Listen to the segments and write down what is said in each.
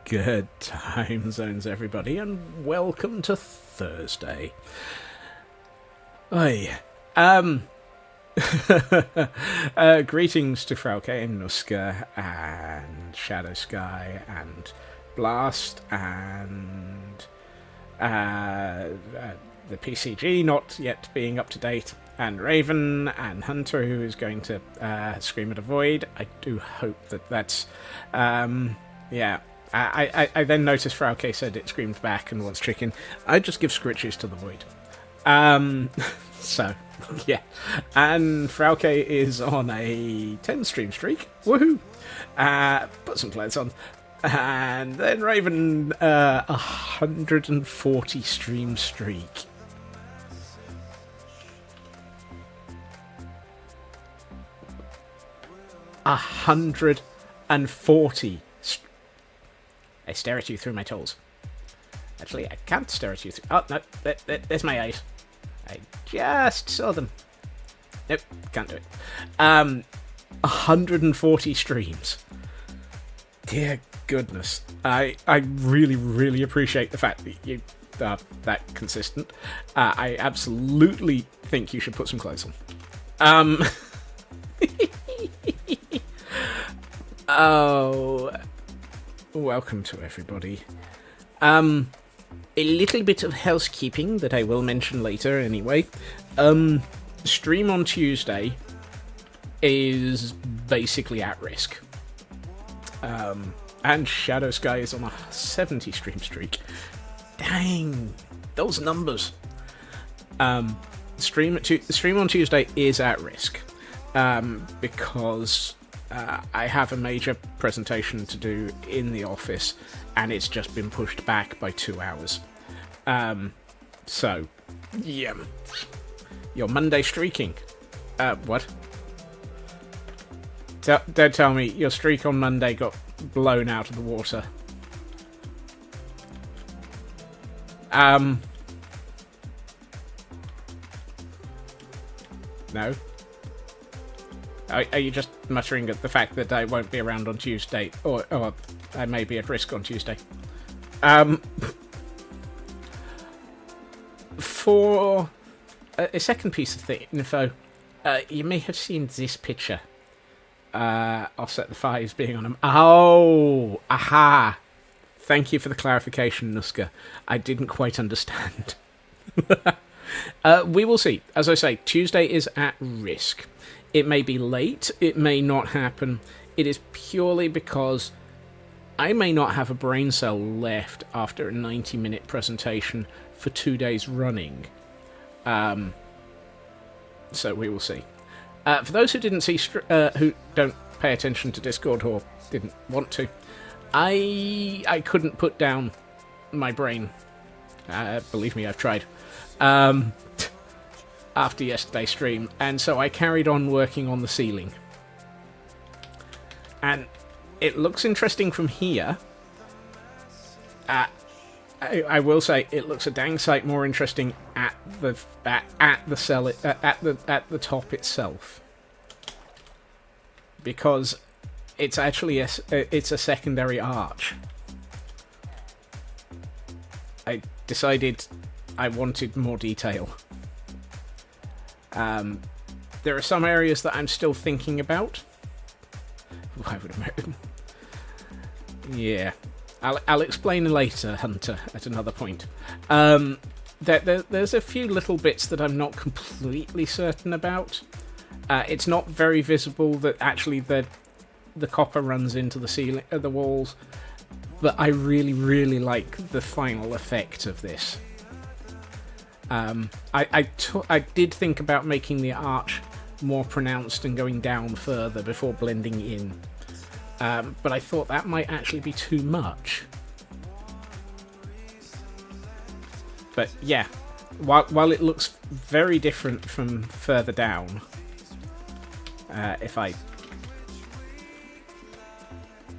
Good time zones, everybody, and welcome to Thursday. Greetings to Frauke and Nuska and Shadow Sky and Blast and the PCG not yet being up to date, and Raven and Hunter, who is going to scream at a void. I do hope that's I then noticed Frauke said it screamed back and was chicken. I just give scritches to the void. So, yeah. And Frauke is on a 10 stream streak. Woohoo! Put some clothes on. And then Raven, 140 stream streak. A 140. I stare at you through my toes. Actually, I can't stare at you through... Oh, no, there's my eyes. I just saw them. Nope, can't do it. 140 streams. Dear goodness. I really, really appreciate the fact that you are that consistent. I absolutely think you should put some clothes on. Oh... Welcome to everybody. A little bit of housekeeping that I will mention later anyway. Stream on Tuesday is basically at risk. And Shadow Sky is on a 70 stream streak. Dang, those numbers. Stream on Tuesday is at risk. Because I have a major presentation to do in the office, and it's just been pushed back by 2 hours. So, yeah. Your Monday streaking. What? Don't tell me your streak on Monday got blown out of the water. No? Are you just muttering at the fact that I won't be around on Tuesday, or I may be at risk on Tuesday? For a second piece of the info, you may have seen this picture. Offset the Fives being on them. Oh, aha! Thank you for the clarification, Nuska. I didn't quite understand. We will see. As I say, Tuesday is at risk. It may be late, it may not happen. It is purely because I may not have a brain cell left after a 90-minute presentation for 2 days running. So we will see. For those who didn't see, who don't pay attention to Discord or didn't want to, I couldn't put down my brain. Believe me, I've tried. After yesterday's stream, and so I carried on working on the ceiling. And it looks interesting from here. I will say it looks a dang sight more interesting at the cell at the top itself, because it's actually it's a secondary arch. I decided I wanted more detail. There are some areas that I'm still thinking about. Why would American? Yeah. I'll explain later, Hunter, at another point. There's a few little bits that I'm not completely certain about. It's not very visible that actually the copper runs into the ceiling, the walls, but I really, really like the final effect of this. I did think about making the arch more pronounced and going down further before blending in. But I thought that might actually be too much. But yeah, while it looks very different from further down, if I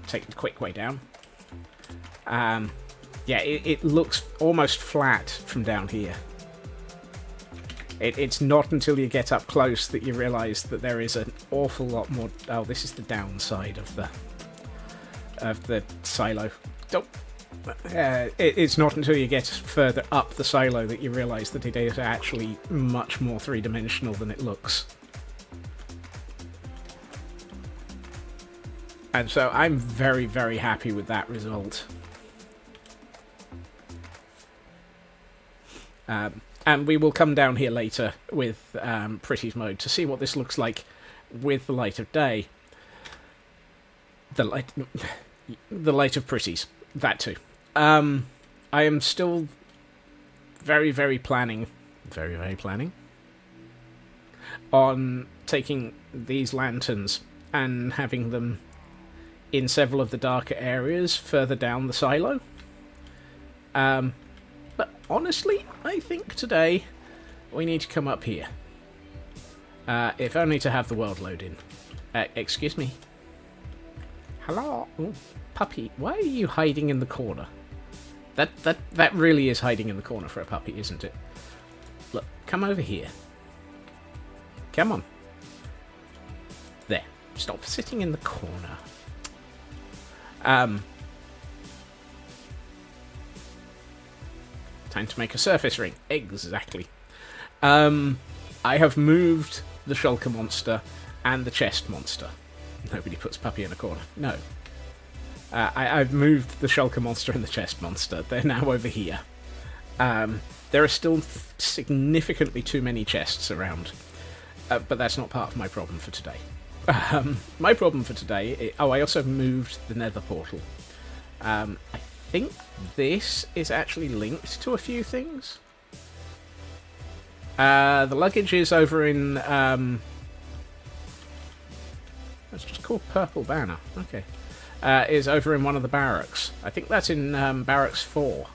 take the quick way down, yeah, it looks almost flat from down here. It's not until you get up close that you realise that there is an awful lot more. Oh, this is the downside of the silo. Don't. It's not until you get further up the silo that you realise that it is actually much more three-dimensional than it looks. And so I'm very, very happy with that result. And we will come down here later with Pretty's mode to see what this looks like with the light of day. The light of Pretty's. That too. I am still very, very planning on taking these lanterns and having them in several of the darker areas further down the silo. But honestly, I think today we need to come up here. If only to have the world load in. Excuse me. Hello? Ooh, puppy, why are you hiding in the corner? That really is hiding in the corner for a puppy, isn't it? Look, come over here. Come on. There. Stop sitting in the corner. Time to make a surface ring. Exactly. I have moved the shulker monster and the chest monster. Nobody puts puppy in a corner. No. I've moved the shulker monster and the chest monster. They're now over here. There are still significantly too many chests around. But that's not part of my problem for today. My problem for today... I also moved the nether portal. I think this is actually linked to a few things. The luggage is over in... it's just called Purple Banner. Okay. Is over in one of the barracks. I think that's in Barracks 4.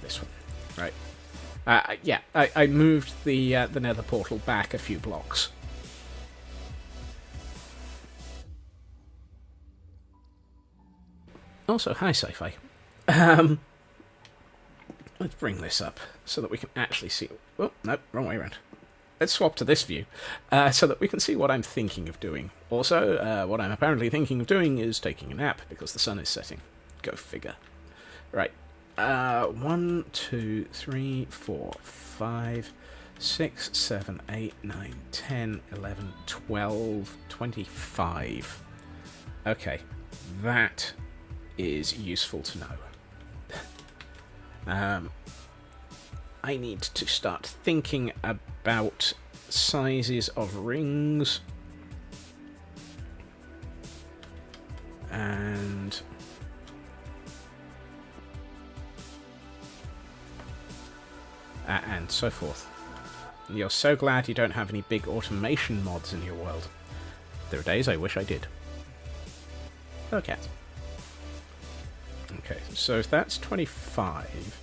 This one. Right. Yeah, I moved the nether portal back a few blocks. Also, hi, Sci-Fi. Let's bring this up so that we can actually see... Oh, no, wrong way around. Let's swap to this view so that we can see what I'm thinking of doing. Also, what I'm apparently thinking of doing is taking a nap because the sun is setting. Go figure. Right. 1, 2, 3, 4, 5, 6, 7, 8, 9, 10, 11, 12, 25. Okay. That is useful to know. I need to start thinking about sizes of rings. And so forth. You're so glad you don't have any big automation mods in your world. There are days I wish I did. Oh, cat. Okay, so if that's 25...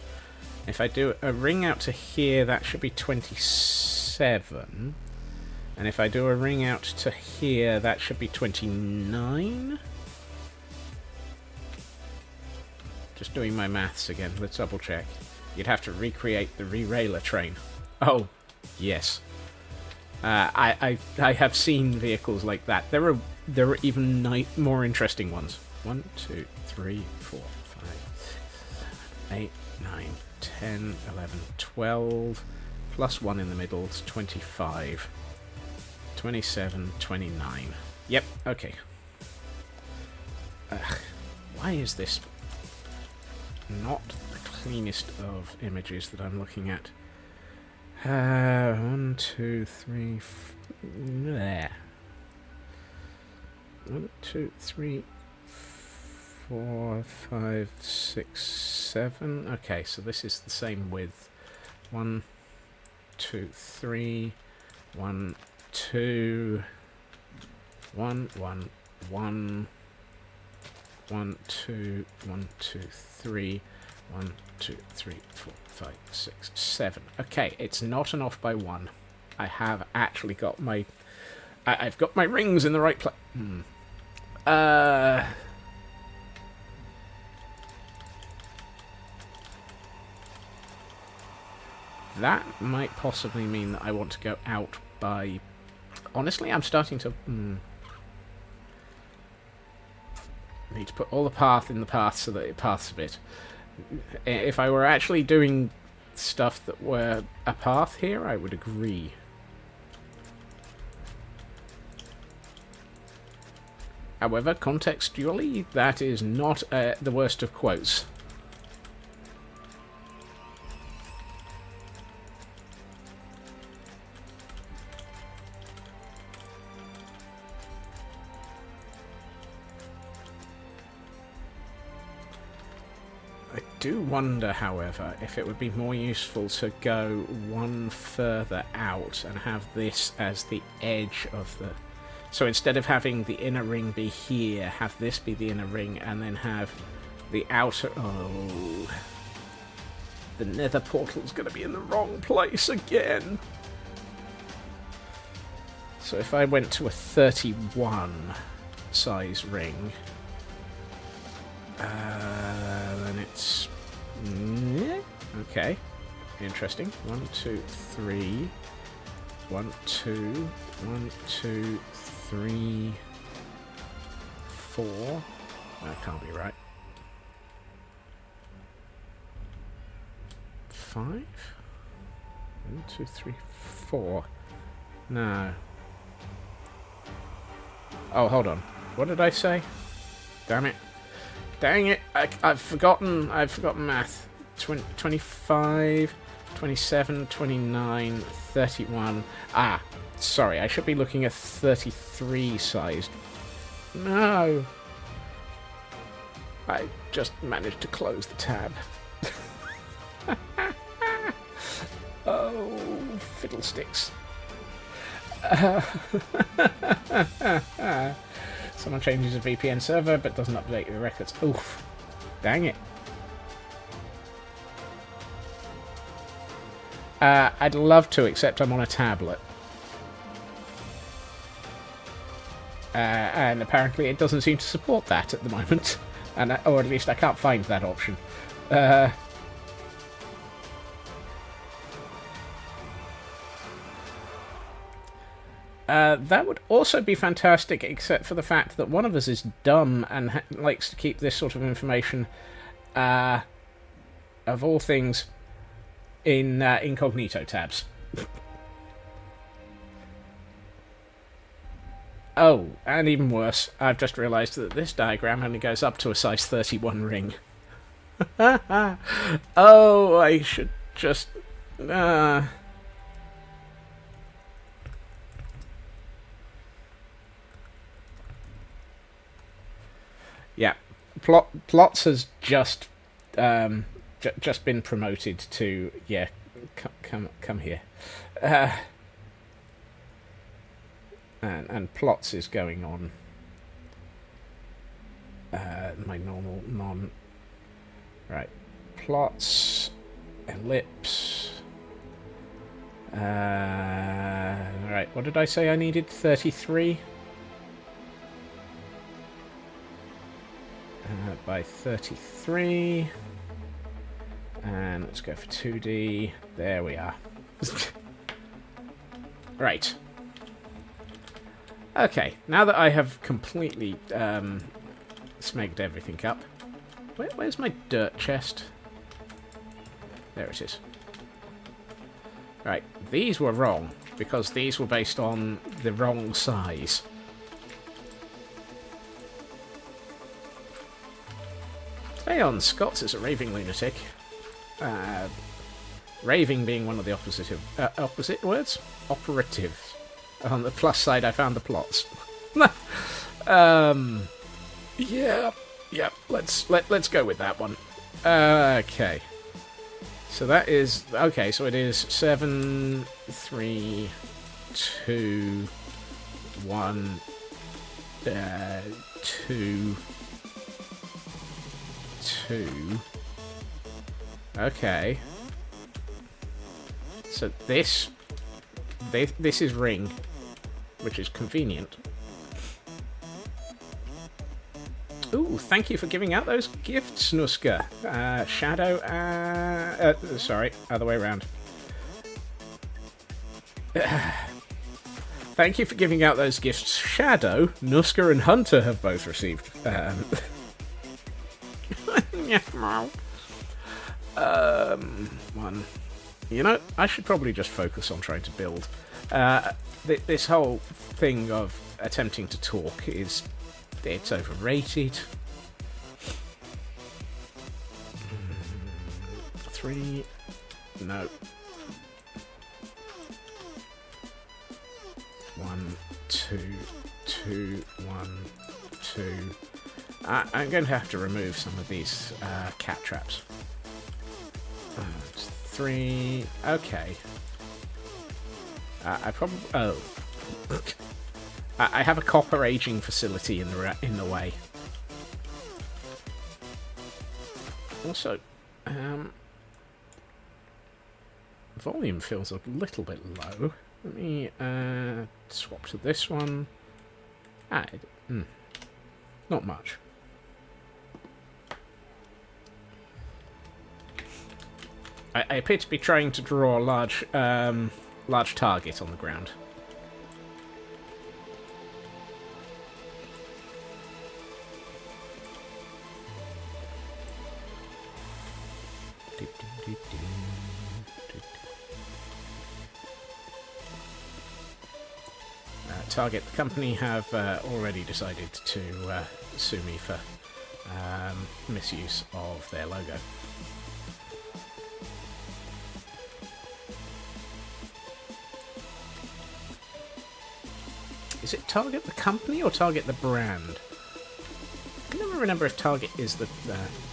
If I do a ring out to here, that should be 27. And if I do a ring out to here, that should be 29. Just doing my maths again. Let's double check. You'd have to recreate the re-railer train. Oh, yes. I have seen vehicles like that. There are even more interesting ones. 1, 2, 3, 4, 5, 6, 7, 8, 9, 10, 11, 12, plus 1 in the middle, it's 25, 27, 29. Yep, okay. Why is this not the cleanest of images that I'm looking at? 1, 2, 3, there. 1, 2, 3, 4, 5, 6, 7. Okay, so this is the same width. 1, 2, 3, 1, 2, 1, 1, 1, 1, 2, 1, 2, 3, 1, 2, 3, 4, 5, 6, 7. Okay, it's not an off by 1. I have actually got my... I've got my rings in the right place. That might possibly mean that I want to go out by... Honestly, I'm starting to... Need to put all the path in the path so that it paths a bit. If I were actually doing stuff that were a path here, I would agree. However, contextually, that is not the worst of quotes. I do wonder, however, if it would be more useful to go one further out and have this as the edge of the... So instead of having the inner ring be here, have this be the inner ring, and then have the outer... Oh... The nether portal's going to be in the wrong place again! So if I went to a 31 size ring... then it's... Okay. Interesting. 1, 2, 3... 1, 2... 1, 2, 3... 4... That can't be right. 5? 1, 2, 3, 4... No. Oh, hold on. What did I say? Damn it. Dang it, I've forgotten math. 25, 27, 29, 31. Ah, sorry, I should be looking at 33 sized. No. I just managed to close the tab. Oh, fiddlesticks. Someone changes a VPN server but doesn't update the records. Oof. Dang it. I'd love to, except I'm on a tablet. And apparently it doesn't seem to support that at the moment. Or at least I can't find that option. That would also be fantastic, except for the fact that one of us is dumb and likes to keep this sort of information, of all things, in incognito tabs. Oh, and even worse, I've just realised that this diagram only goes up to a size 31 ring. Oh, I should just... Yeah, Plots has just just been promoted to come here, and Plots is going on my normal right. Plots, ellipse. Right, what did I say I needed? 33. By 33, and let's go for 2D. There we are. Right. Okay, now that I have completely smegged everything up, where's my dirt chest? There it is. Right, these were wrong, because these were based on the wrong size. Play on Scots is a raving lunatic. Raving being one of the opposite words? Operatives. On the plus side, I found the plots. Yeah, let's go with that one. Okay. So that is... Okay, so it is 7, 3, 2, 1, 2, 2. Okay. So this is ring, which is convenient. Ooh, thank you for giving out those gifts, Nuska. Shadow, sorry, other way around. Thank you for giving out those gifts. Shadow, Nuska, and Hunter have both received. One. You know, I should probably just focus on trying to build. This whole thing of attempting to talk it's overrated. 3. No. 1, 2, 2, 1, 2. I'm going to have to remove some of these cat traps. 3. Okay. I probably... Oh. I have a copper aging facility in the way. Also, volume feels a little bit low. Let me swap to this one. Not much. I appear to be trying to draw a large target on the ground. Target. The company have already decided to sue me for misuse of their logo. Is it target the company or target the brand? I can never remember if target is the...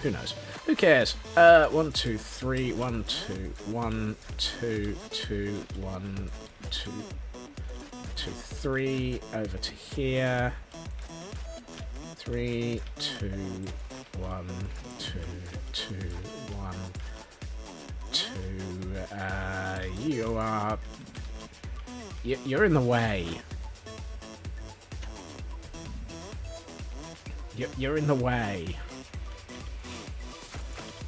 who knows? Who cares? 1, 2, 3, 1, 2, 1, 2, 2, 1, 2, 2, 3, over to here. 3, 2, 1, 2, 2, 1, 2. You are... You're in the way. You're in the way.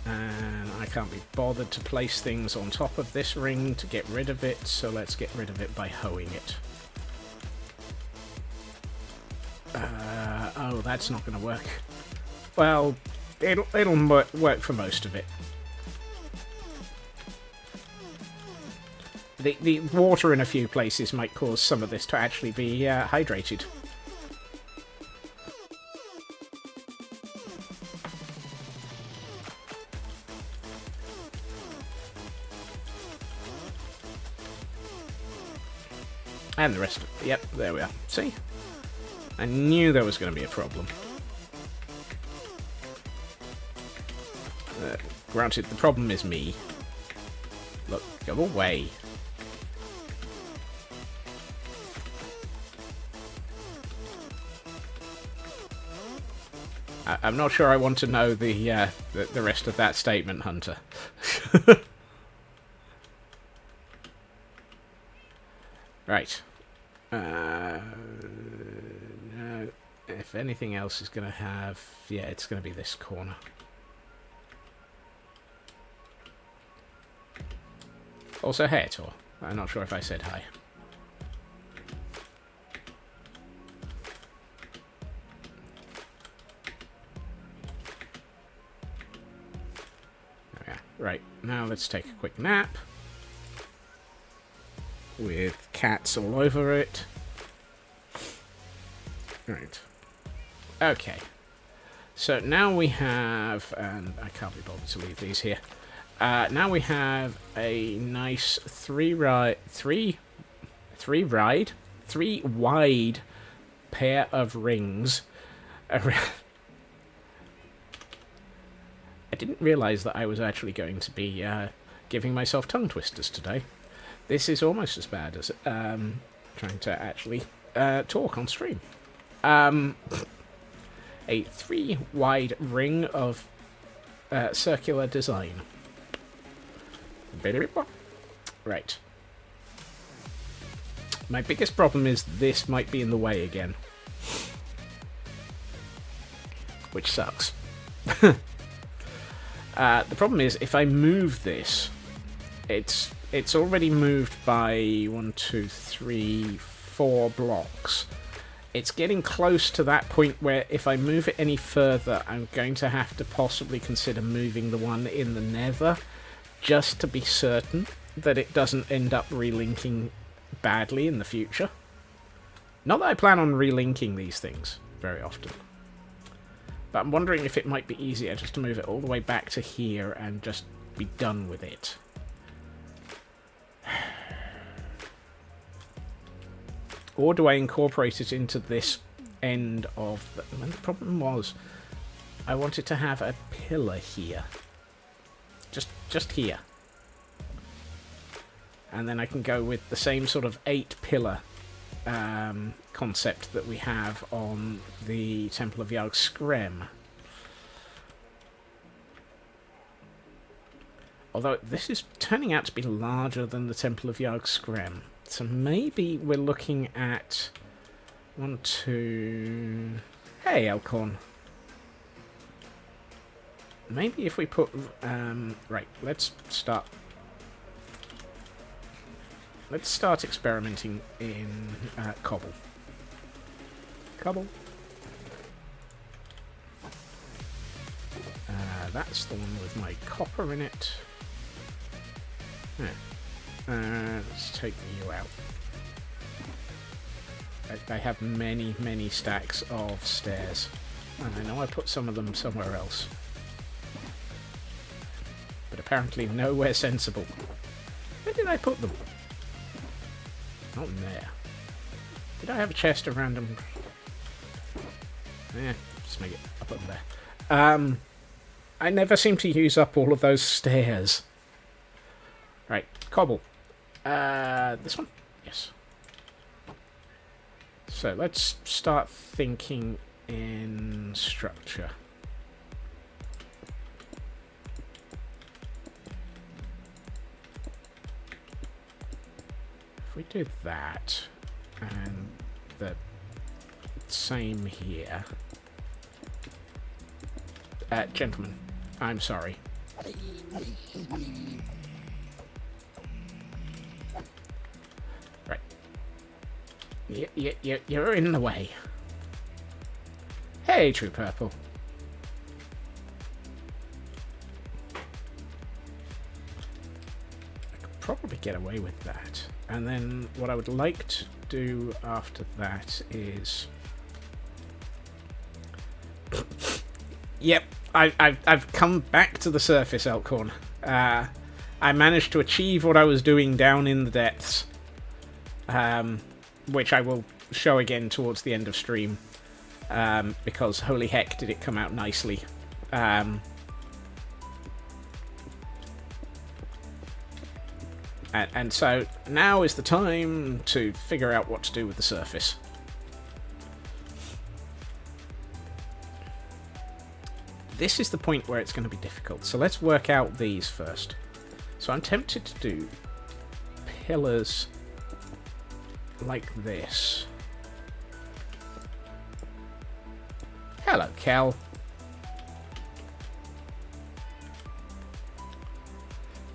And I can't be bothered to place things on top of this ring to get rid of it, so let's get rid of it by hoeing it. Oh, that's not going to work. Well, it'll work for most of it. The water in a few places might cause some of this to actually be hydrated. And the rest of it. Yep, there we are. See? I knew there was going to be a problem. Granted, the problem is me. Look, go away. I'm not sure I want to know the rest of that statement, Hunter. Right. If anything else is going to have... Yeah, it's going to be this corner. Also, hey, Tor. I'm not sure if I said hi. There we are. Right. now let's take a quick nap. With cats all over it. Right. Okay. So now we have, and I can't be bothered to leave these here. Now we have a nice three wide pair of rings around. I didn't realise that I was actually going to be giving myself tongue twisters today. This is almost as bad as trying to actually talk on stream. A 3 wide ring of circular design. Right. My biggest problem is this might be in the way again. Which sucks. The problem is, if I move this, it's already moved by 1, 2, 3, 4 blocks. It's getting close to that point where if I move it any further, I'm going to have to possibly consider moving the one in the nether, just to be certain that it doesn't end up relinking badly in the future. Not that I plan on relinking these things very often. But I'm wondering if it might be easier just to move it all the way back to here and just be done with it. Or do I incorporate it into this end of... The problem was, I wanted to have a pillar here. Just here. And then I can go with the same sort of 8-pillar concept that we have on the Temple of Y3D158. Although this is turning out to be larger than the Temple of Y3D158. So maybe we're looking at 1, 2... Hey, Elcorn. Maybe if we put... right, let's start... Let's start experimenting in cobble. Cobble. That's the one with my copper in it. Yeah. Let's take you out. I have many stacks of stairs. And I know I put some of them somewhere else. But apparently nowhere sensible. Where did I put them? Not in there. Did I have a chest of random... Yeah, just make it up there. I never seem to use up all of those stairs. Right, cobble. This one? Yes. So let's start thinking in structure. If we do that, and the same here. Gentlemen, I'm sorry. Right. You're in the way. Hey, True Purple. I could probably get away with that. And then what I would like to do after that is... Yep, I've come back to the surface, Elkhorn. I managed to achieve what I was doing down in the depths, which I will show again towards the end of stream, because holy heck did it come out nicely. And so now is the time to figure out what to do with the surface. This is the point where it's going to be difficult. So let's work out these first. So I'm tempted to do pillars like this. Hello, Cal.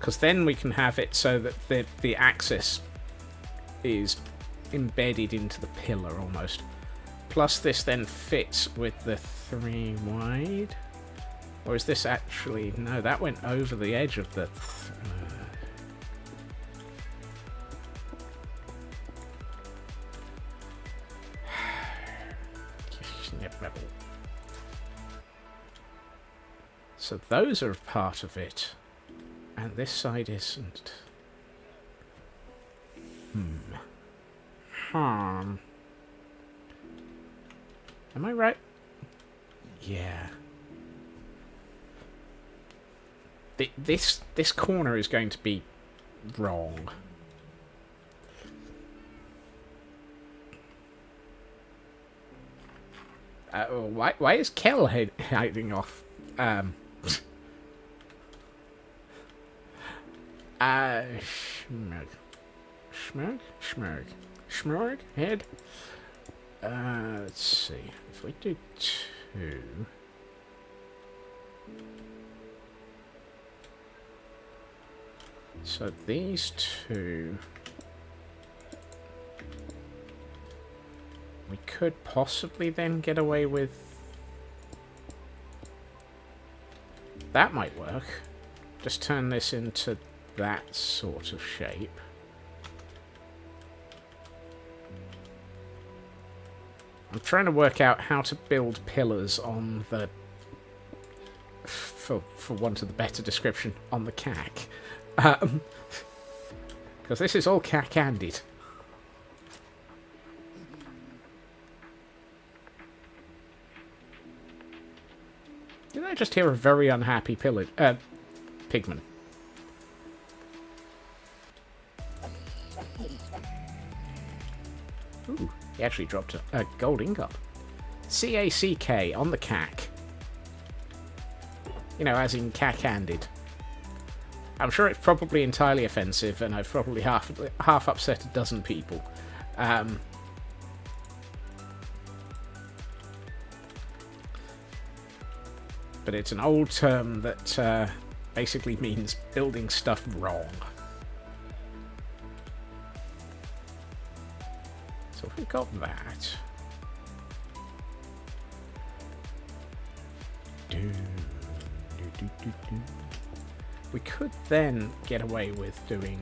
Because then we can have it so that the axis is embedded into the pillar almost. Plus this then fits with the 3 wide. Or is this actually... No, that went over the edge of the... So those are part of it. And this side isn't. Am I right? Yeah. This corner is going to be wrong. Why is Kel hiding off? Schmurg, head. Let's see. If we do 2... So these 2... We could possibly then get away with... That might work. Just turn this into that sort of shape. I'm trying to work out how to build pillars on the... For want of the better description, on the cack. Because this is all cack-handed. Did I just hear a very unhappy pigman? Ooh, he actually dropped a gold ingot. C-A-C-K on the cack. You know, as in cack-handed. I'm sure it's probably entirely offensive, and I've probably half upset a dozen people. But it's an old term that basically means building stuff wrong. So if we've got that... We could then get away with doing...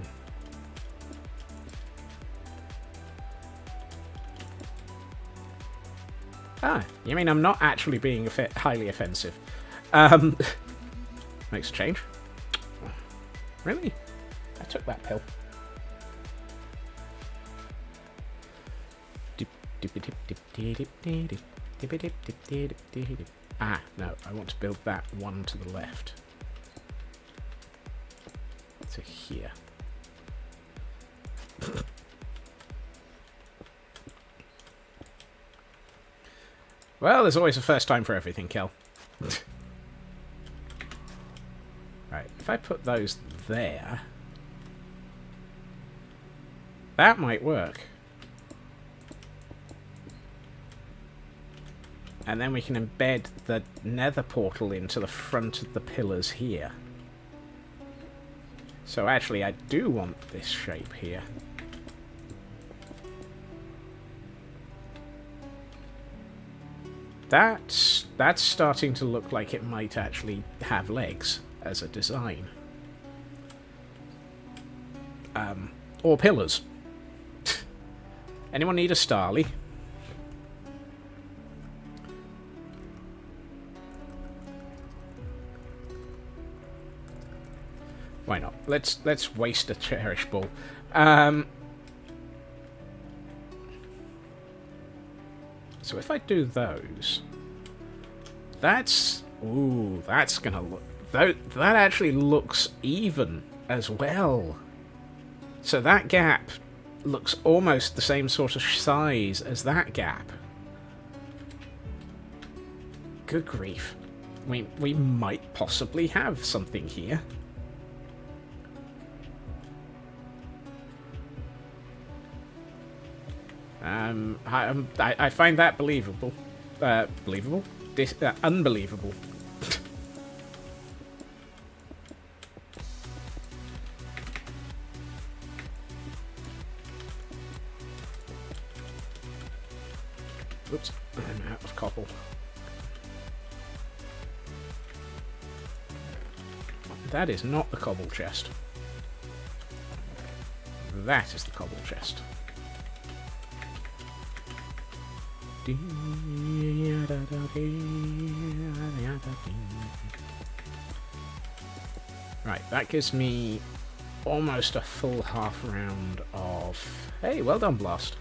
Ah, you mean I'm not actually being highly offensive? Makes a change. Really? I took that pill. Ah, no, I want to build that one to the left. To here. Well, there's always a first time for everything, Kel. Right, if I put those there... That might work. And then we can embed the nether portal into the front of the pillars here. So actually, I do want this shape here. That's starting to look like it might actually have legs as a design. Or pillars. Anyone need a Starly? Why not? Let's waste a cherish ball. So if I do those, that's gonna look. That actually looks even as well. So that gap looks almost the same sort of size as that gap. Good grief. We might possibly have something here. I find that believable. Believable? Unbelievable. Oops, I'm out of cobble. That is not the cobble chest. That is the cobble chest. Right, that gives me almost a full half round of... Hey, well done, Blast.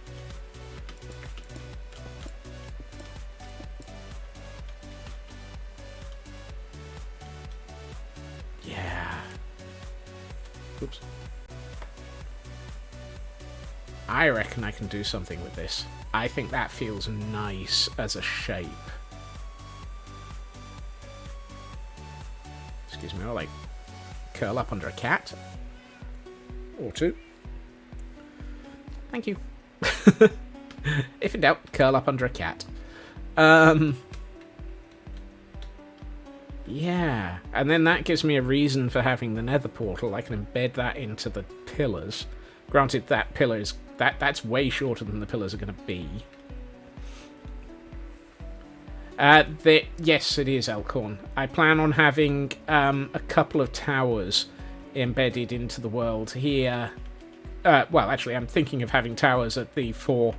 Yeah. Oops. I reckon I can do something with this. I think that feels nice as a shape. Excuse me, I'll like curl up under a cat. Or two. Thank you. If in doubt, curl up under a cat. Yeah, and then that gives me a reason for having the nether portal. I can embed that into the pillars. Granted, that pillar is that's way shorter than the pillars are going to be. Yes, it is Elkhorn. I plan on having a couple of towers embedded into the world here. Well, actually, I'm thinking of having towers at the 4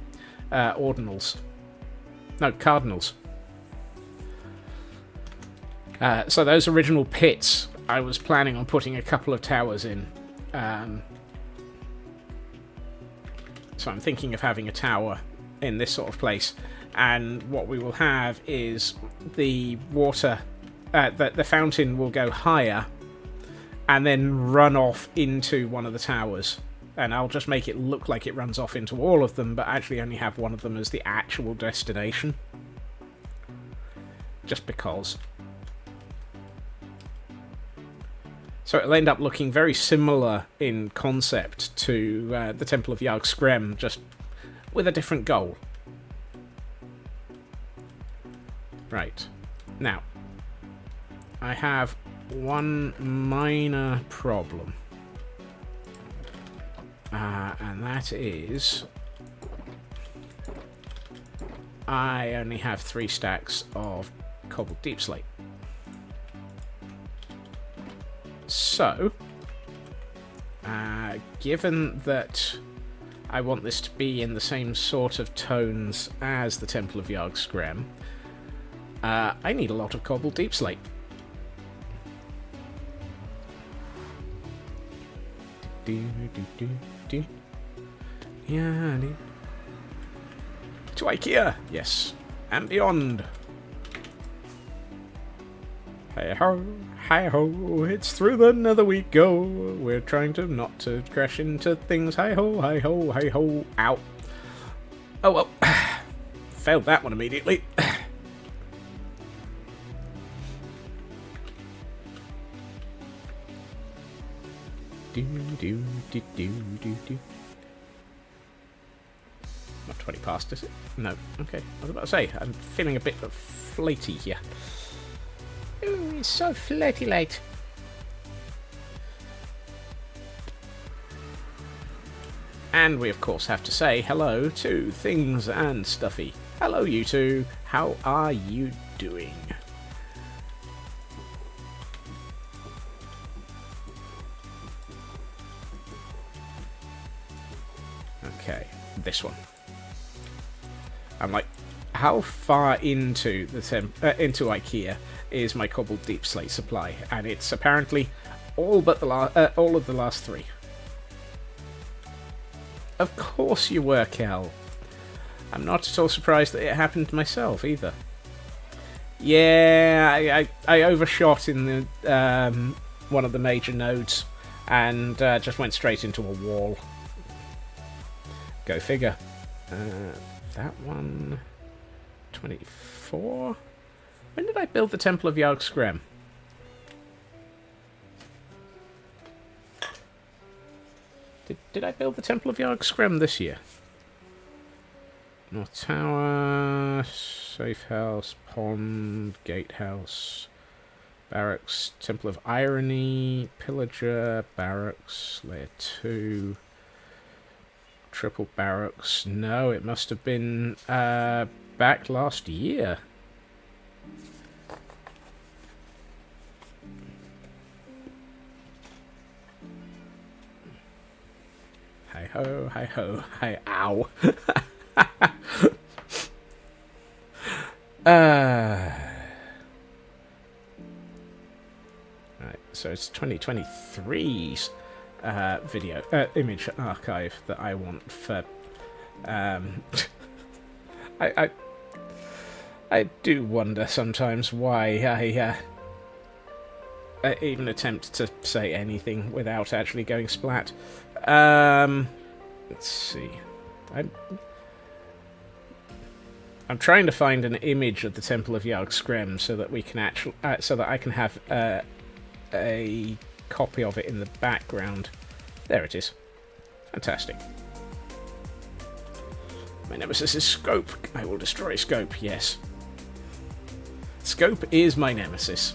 ordinals. No, cardinals. So those original pits, I was planning on putting a couple of towers in. So I'm thinking of having a tower in this sort of place. And what we will have is the water, the fountain will go higher and then run off into one of the towers. And I'll just make it look like it runs off into all of them, but actually only have one of them as the actual destination. Just because. So it'll end up looking very similar in concept to the Temple of Yag Skrem, just with a different goal. Right. Now, I have one minor problem. And that is... I only have 3 stacks of cobbled deep slate. So, given that I want this to be in the same sort of tones as the Temple of Yag Skrem, I need a lot of cobbled deep slate. Yeah, to IKEA, yes, and beyond. Hey ho, hi ho, it's through the nether we go. We're trying to not to crash into things. Hi ho, hi ho, hi ho. Ow. Oh well, failed that one immediately. Not 20 past, is it? No. Okay. I was about to say, I'm feeling a bit flaty here. Ooh, it's so flaty late. And we, of course, have to say hello to Things and Stuffy. Hello, you two. How are you doing? Okay, this one. I'm like, how far into the into IKEA is my cobbled deep slate supply? And it's apparently all but all of the last 3. Of course you were, Kel. I'm not at all surprised that it happened to myself either. Yeah, I overshot in the one of the major nodes and just went straight into a wall. Go figure. That one... 24? When did I build the Temple of Yag Skrem? Did I build the Temple of Yag Skrem this year? North Tower, Safe House, Pond, Gatehouse, Barracks, Temple of Irony, Pillager, Barracks, Layer 2, Triple Barracks. No, it must have been back last year. Hi ho, hi ho, hi ow. Right, so it's 2023's video image archive that I want for. I do wonder sometimes why I even attempt to say anything without actually going splat. Let's see. I'm trying to find an image of the Temple of Yag Skrem so that we can actually, so that I can have a copy of it in the background. There it is. Fantastic. My nemesis is Scope. I will destroy Scope. Yes. Scope is my nemesis.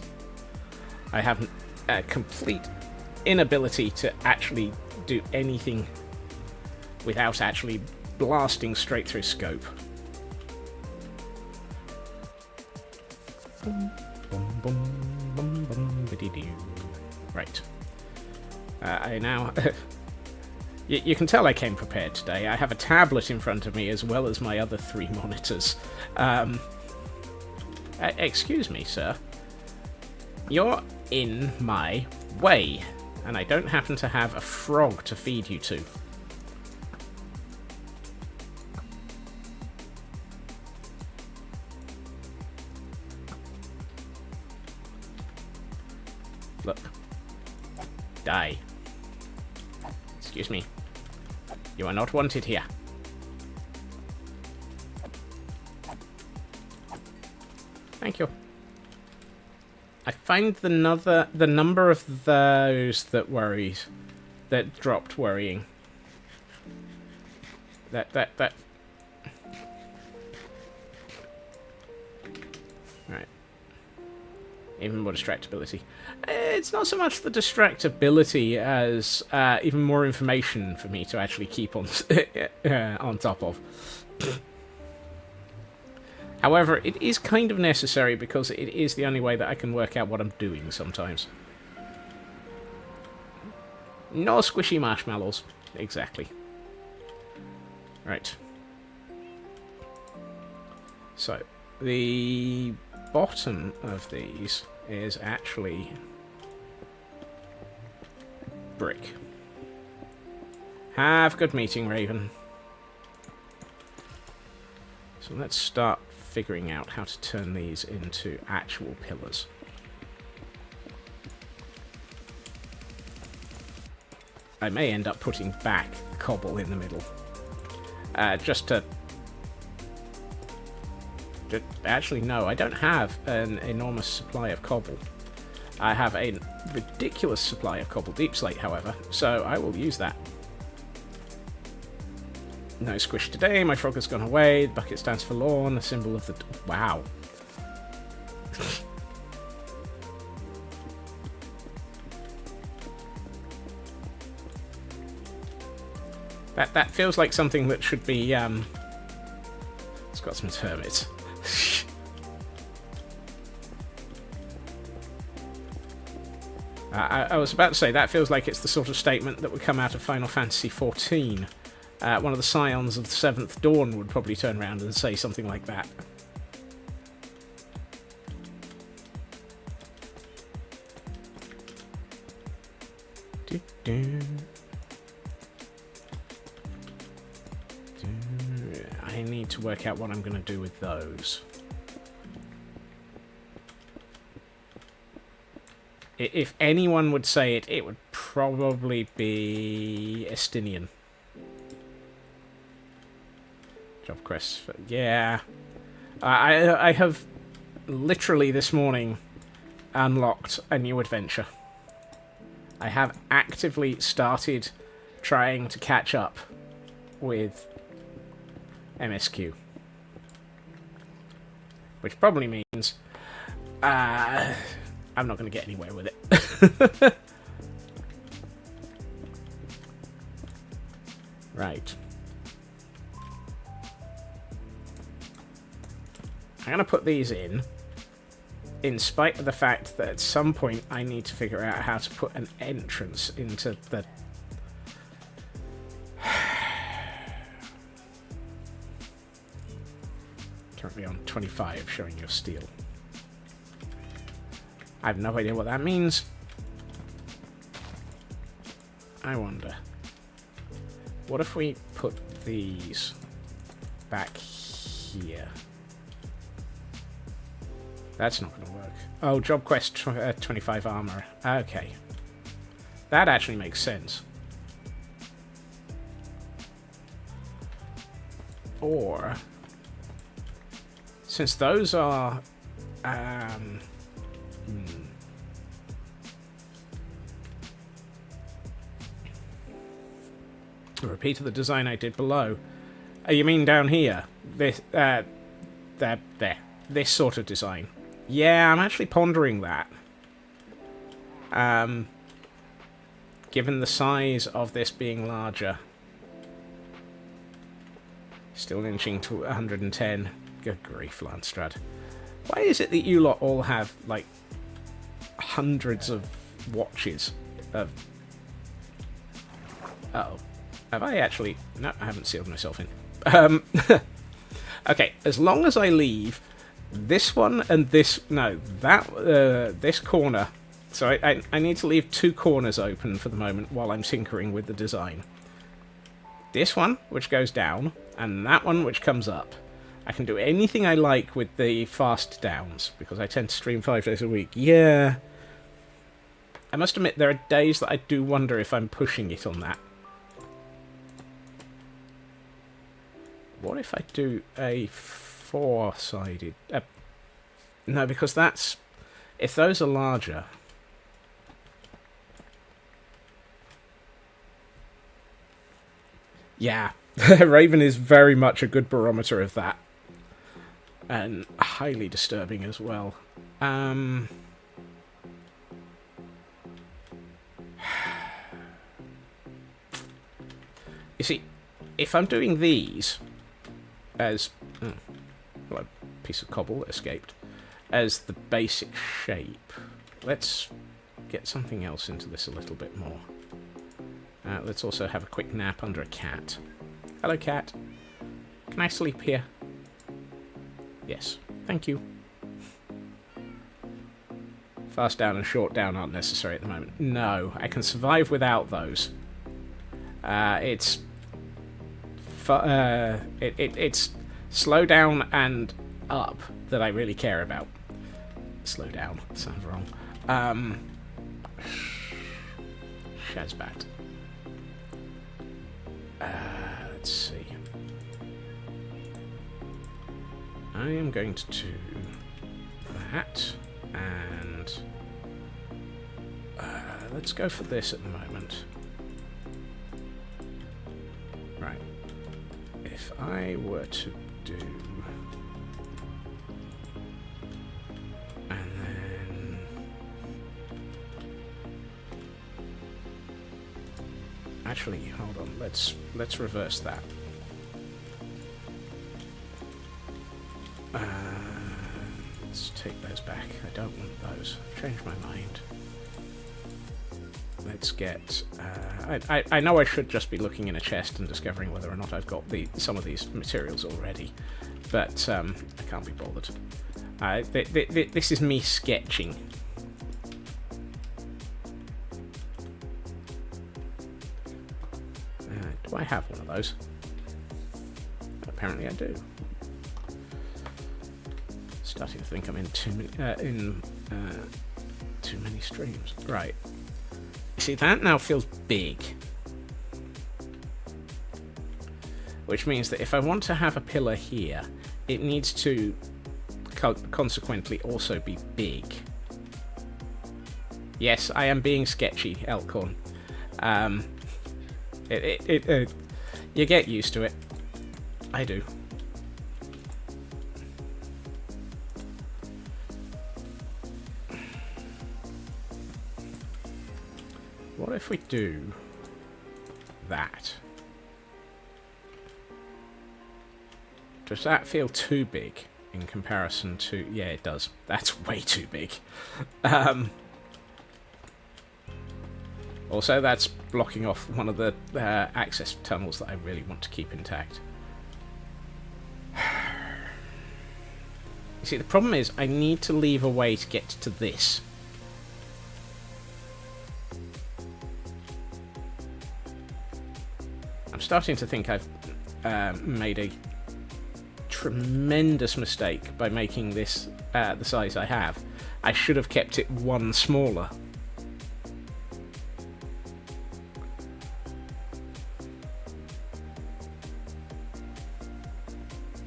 I have a complete inability to actually do anything without actually blasting straight through Scope. Right. I now... you can tell I came prepared today. I have a tablet in front of me as well as my other 3 monitors. Excuse me, sir. You're in my way, and I don't happen to have a frog to feed you to. Look. Die. Excuse me. You are not wanted here. Thank you. I find the number of those that dropped worrying. That. Right. Even more distractibility. It's not so much the distractibility as even more information for me to actually keep on on top of. However, it is kind of necessary because it is the only way that I can work out what I'm doing sometimes. No squishy marshmallows. Exactly. Right. So, the bottom of these is actually brick. Have a good meeting, Raven. So let's start figuring out how to turn these into actual pillars. I may end up putting back cobble in the middle. Just to... Actually, no, I don't have an enormous supply of cobble. I have a ridiculous supply of cobble deep slate, however, so I will use that. No squish today, my frog has gone away, the bucket stands forlorn, a symbol of the... Wow. That feels like something that should be, It's got some termites. I was about to say, that feels like it's the sort of statement that would come out of Final Fantasy XIV. One of the scions of the Seventh Dawn would probably turn around and say something like that. I need to work out what I'm going to do with those. If anyone would say it, it would probably be Estinian. Job quests. Yeah. I have literally this morning unlocked a new adventure. I have actively started trying to catch up with MSQ. Which probably means I'm not going to get anywhere with it. Right. I'm going to put these in spite of the fact that at some point I need to figure out how to put an entrance into the... currently on 25, showing your steel. I have no idea what that means. I wonder. What if we put these back here? That's not going to work. Oh, job quest 25 armor. Okay. That actually makes sense. Or, since those are... A repeat of the design I did below. You mean down here? This, there. This sort of design. Yeah, I'm actually pondering that. Given the size of this being larger. Still inching to 110. Good grief, Landstrad. Why is it that you lot all have, like, hundreds of watches of... Uh-oh. Have I actually... No, I haven't sealed myself in. Okay, as long as I leave this one and this... No, that... this corner. So I need to leave two corners open for the moment while I'm tinkering with the design. This one, which goes down, and that one, which comes up. I can do anything I like with the fast downs, because I tend to stream 5 days a week. Yeah. I must admit, there are days that I do wonder if I'm pushing it on that. What if I do a four-sided... no, because that's... If those are larger... Yeah, Raven is very much a good barometer of that. And highly disturbing as well. You see, if I'm doing these as... well, a piece of cobble escaped. As the basic shape. Let's get something else into this a little bit more. Let's also have a quick nap under a cat. Hello, cat. Can I sleep here? Yes. Thank you. Fast down and short down aren't necessary at the moment. No, I can survive without those. It's slow down and up that I really care about. Slow down. Sounds wrong. Shazbat. Let's see. I am going to do that, and let's go for this at the moment. Right. If I were to do... And then... Actually, hold on. Let's reverse that. Let's take those back. I don't want those. Change my mind. Let's get... I know I should just be looking in a chest and discovering whether or not I've got some of these materials already, but I can't be bothered. This is me sketching. Do I have one of those? Apparently I do. Starting to think I'm in too many streams. Right. See, that now feels big. Which means that if I want to have a pillar here, it needs to consequently also be big. Yes, I am being sketchy, Elkhorn. You get used to it. I do. What if we do that? Does that feel too big in comparison to... Yeah, it does. That's way too big. Also, that's blocking off one of the access tunnels that I really want to keep intact. see, the problem is I need to leave a way to get to this. I'm starting to think I've made a tremendous mistake by making this the size I have. I should have kept it one smaller.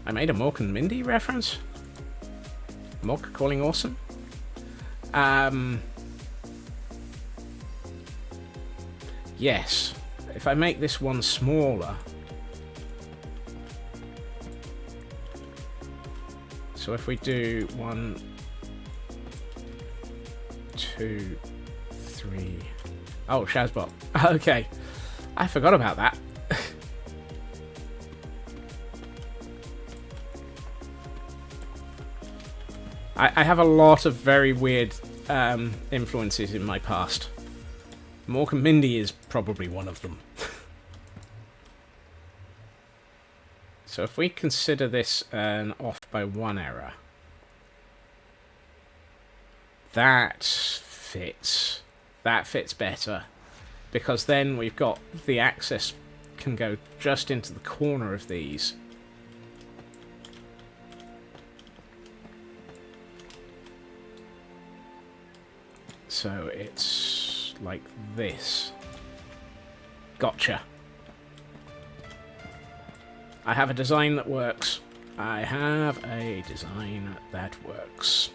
I made a Mork and Mindy reference? Mork calling awesome? Yes. If I make this one smaller... So if we do 1, 2, 3... Oh, Shazbot. Okay. I forgot about that. I have a lot of very weird influences in my past. Mork and Mindy is probably one of them. So if we consider this an off by 1 error, that fits. That fits better. Because then we've got the axis can go just into the corner of these. So it's like this. Gotcha. I have a design that works. I have a design that works.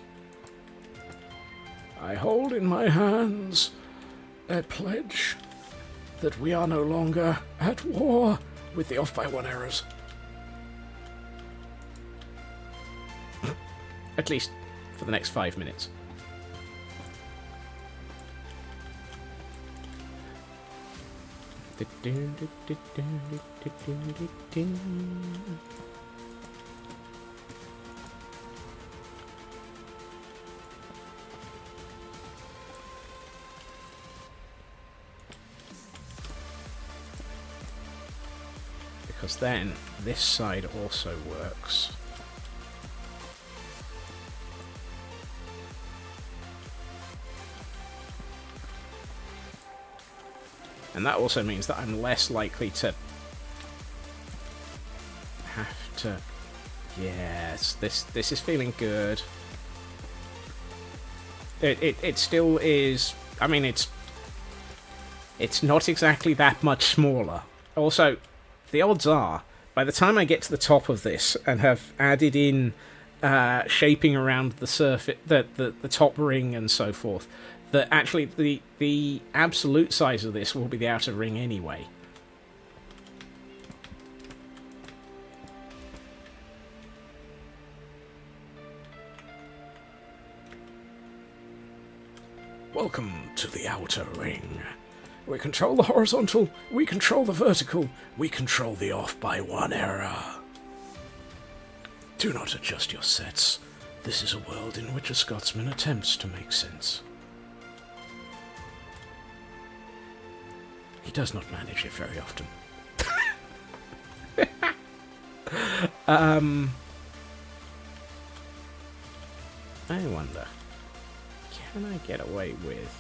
I hold in my hands a pledge that we are no longer at war with the off by 1 errors. At least for the next 5 minutes. Because then this side also works. And that also means that I'm less likely to have to... Yes, this is feeling good. It still is... I mean, it's not exactly that much smaller. Also, the odds are, by the time I get to the top of this and have added in shaping around the surface, the top ring and so forth, that actually the absolute size of this will be the outer ring anyway. Welcome to the outer ring. We control the horizontal, we control the vertical, we control the off by 1 error. Do not adjust your sets. This is a world in which a Scotsman attempts to make sense. He does not manage it very often. I wonder, can I get away with...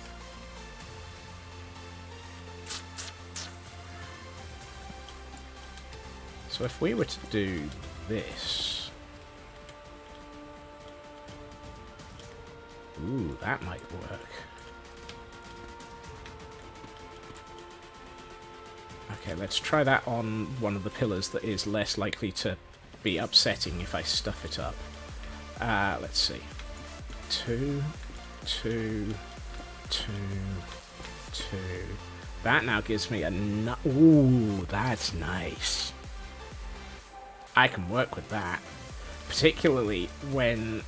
So if we were to do this... Ooh, that might work. Okay, let's try that on one of the pillars that is less likely to be upsetting if I stuff it up. Let's see. 2, 2, 2, 2. That now gives me a... Ooh, that's nice. I can work with that. Particularly when...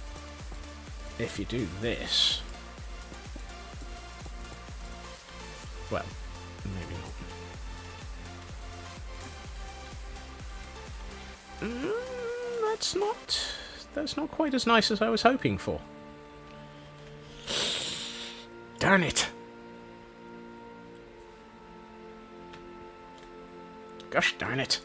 If you do this... Well, maybe not. That's not quite as nice as I was hoping for. Darn it. Gosh darn it.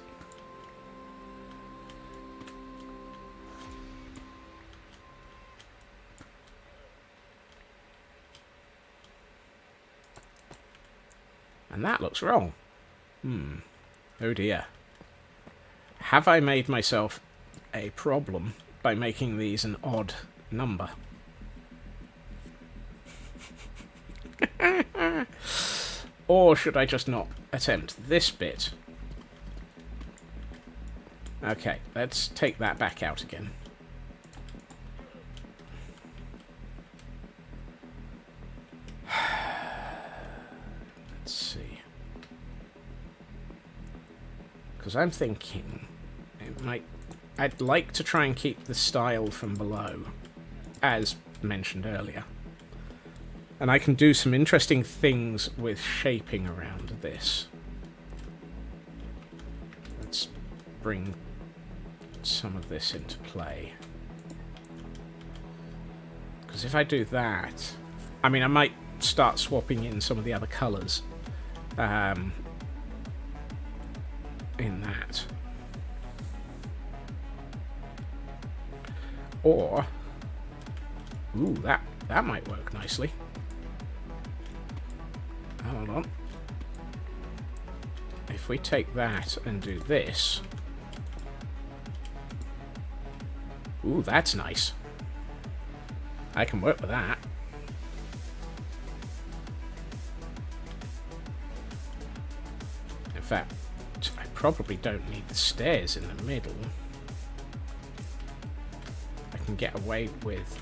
And that looks wrong. Oh dear. Have I made myself a problem by making these an odd number? Or should I just not attempt this bit? Okay, let's take that back out again. Let's see. Because I'm thinking I'd like to try and keep the style from below, as mentioned earlier. And I can do some interesting things with shaping around this. Let's bring some of this into play. Because if I do that, I mean, I might start swapping in some of the other colours in that. Or, ooh, that might work nicely. Hold on. If we take that and do this... Ooh, that's nice. I can work with that. In fact, I probably don't need the stairs in the middle. I can get away with...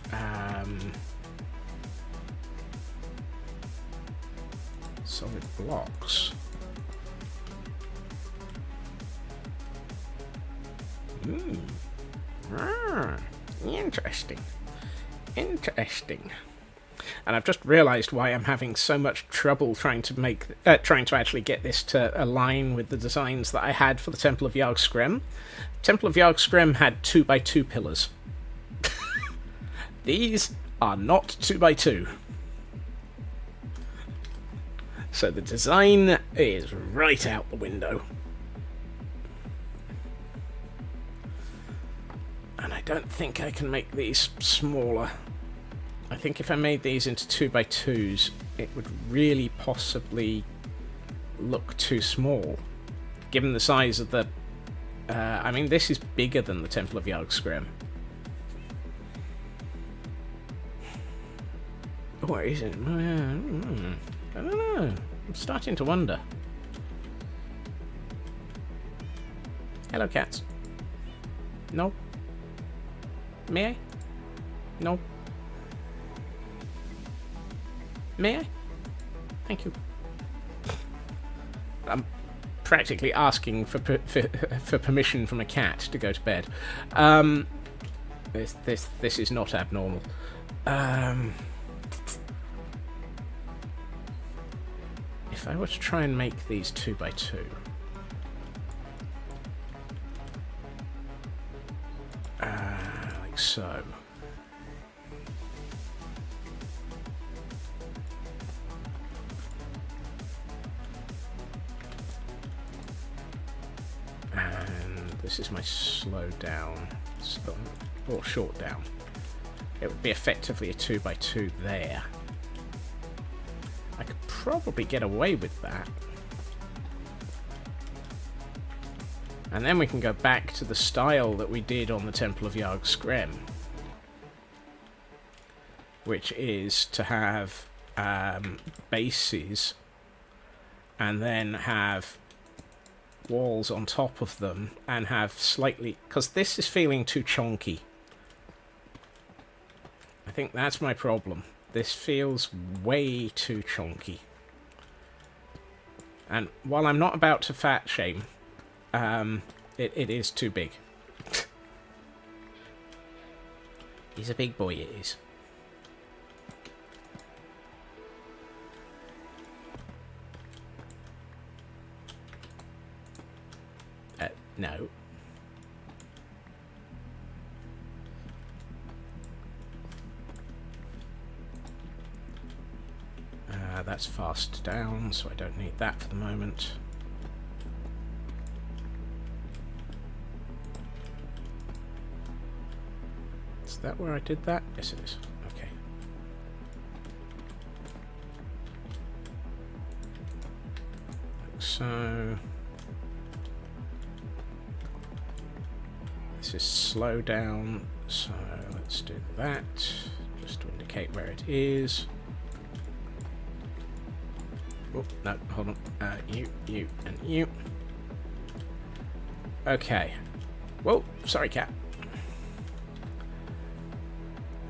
solid blocks. Interesting. Interesting. And I've just realised why I'm having so much trouble trying to actually get this to align with the designs that I had for the Temple of Yog Skrem. Temple of Yog Skrem had 2x2 pillars. These are not 2x2. So the design is right out the window. And I don't think I can make these smaller. I think if I made these into 2x2s, it would really possibly look too small. Given the size of the... I mean, this is bigger than the Temple of Yog Skrem. What is it? I don't know. I'm starting to wonder. Hello, cats. No. May I? No. May I? Thank you. I'm practically asking for permission from a cat to go to bed. This is not abnormal. If I were to try and make these 2x2, like so. And this is my slow down, or short down. It would be effectively a 2x2 there. I could probably get away with that. And then we can go back to the style that we did on the Temple of Yog Skrem, which is to have bases and then have walls on top of them and have slightly... because this is feeling too chunky. I think that's my problem. This feels way too chunky. And while I'm not about to fat shame, it is too big. He's a big boy, it is. No. That's fast down, so I don't need that for the moment. Is that where I did that? Yes, it is. Okay. So this is slow down, so let's do that just to indicate where it is. Oh, no, hold on. You, and you. Okay. Whoa, sorry, cat.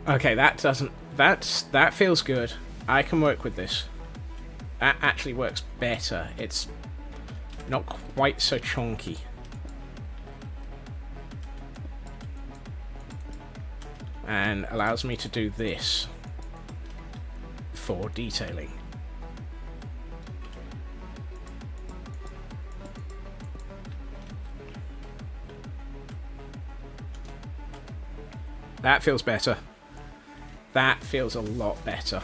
Okay, that doesn't... that feels good. I can work with this. That actually works better. It's not quite so chonky. And allows me to do this for detailing. That feels better. That feels a lot better.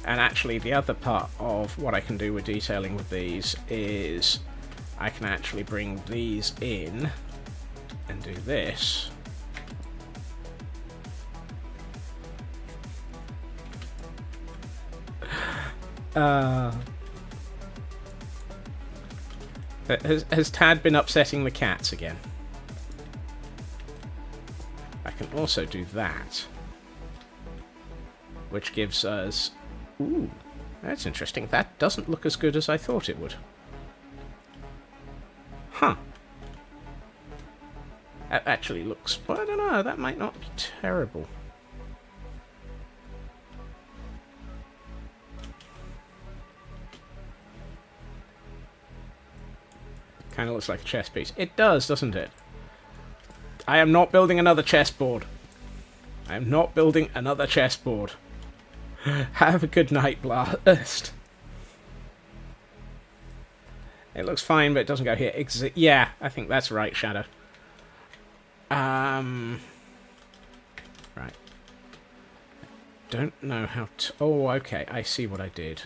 And actually the other part of what I can do with detailing with these is I can actually bring these in and do this. Has Tad been upsetting the cats again? I can also do that, which gives us... Ooh, that's interesting. That doesn't look as good as I thought it would. Huh. That actually looks... Well, I don't know, that might not be terrible. Kind of looks like a chess piece. It does, doesn't it? I am not building another chessboard. I am not building another chessboard. Have a good night, Blast. It looks fine, but it doesn't go here. Yeah, I think that's right, Shadow. Right. Don't know how to... Oh, okay, I see what I did.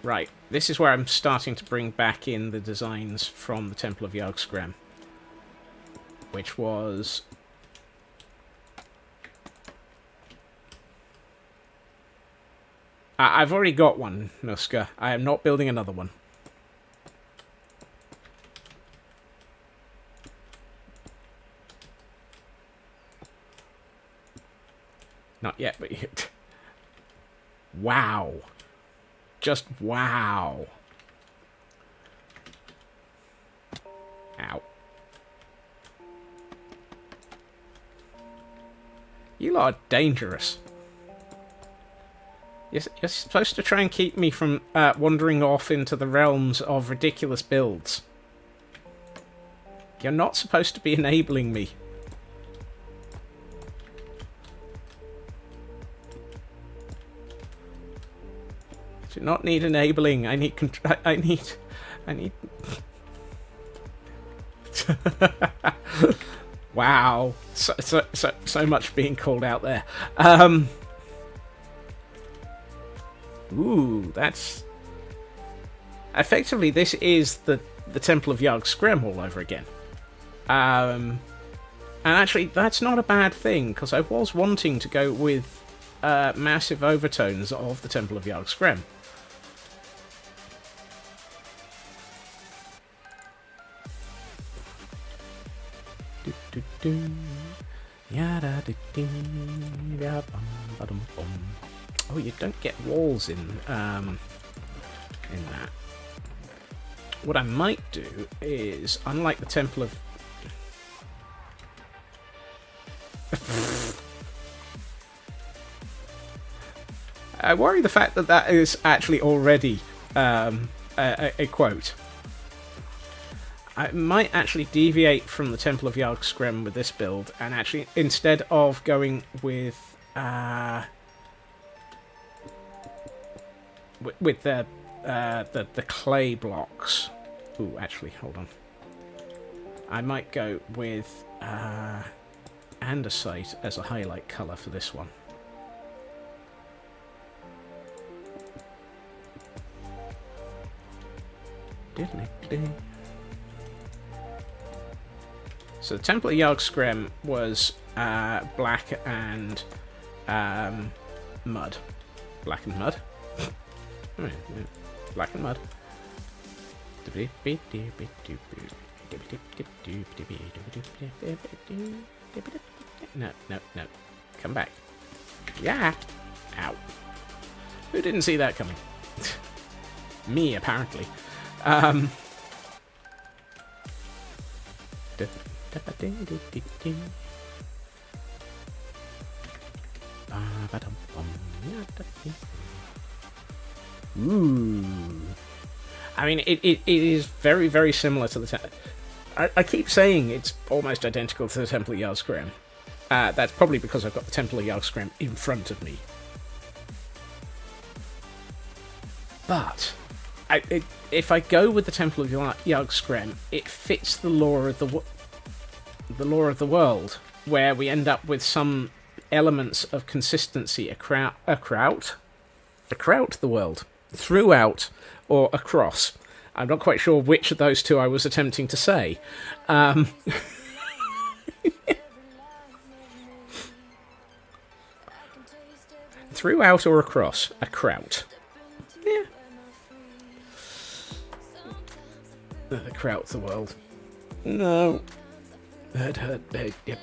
Right, this is where I'm starting to bring back in the designs from the Temple of Yogg-Skrem, which was... I've already got one, Nuska. I am not building another one. Not yet, but... Wow. Just wow. Ow. You lot are dangerous. You're supposed to try and keep me from wandering off into the realms of ridiculous builds. You're not supposed to be enabling me. I do not need enabling. I need I need Wow. So much being called out there. Ooh, that's... Effectively, this is the Temple of Yogg-Skrem all over again. And actually, that's not a bad thing, because I was wanting to go with massive overtones of the Temple of Yogg-Skrem. Oh, you don't get walls in that. What I might do is, unlike the Temple of... I worry the fact that that is actually already a quote. I might actually deviate from the Temple of Yogg-Skrem with this build, and actually, instead of going with the clay blocks. Ooh, actually, hold on. I might go with andesite as a highlight colour for this one. So the Temple of Yogg-Skrem was black and mud. Black and mud? Black and mud. No, no, no. Come back. Yeah. Ow. Who didn't see that coming? Me, apparently. Ooh. I mean, it is very, very similar to the... I keep saying it's almost identical to the Temple of Yggdrasil. That's probably because I've got the Temple of Yggdrasil in front of me. But if I go with the Temple of Yggdrasil, it fits the lore of the world, where we end up with some elements of consistency throughout the world, throughout or across. I'm not quite sure which of those two I was attempting to say. Throughout or across, a kraut. Yeah. The kraut the world. No. That hurt big. Yep.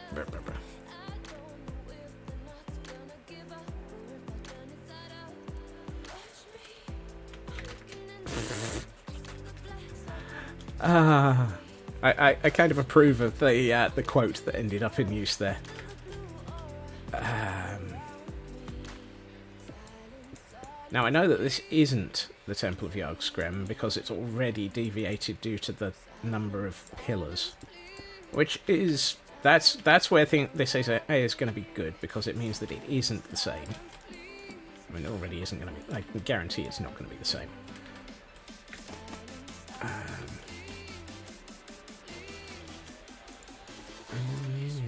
I kind of approve of the quote that ended up in use there. Now I know that this isn't the Temple of Yggdrasil because it's already deviated due to the number of pillars, which is that's where I think this is going to be good, because it means that it isn't the same. I mean, it already isn't going to be. I can guarantee it's not going to be the same.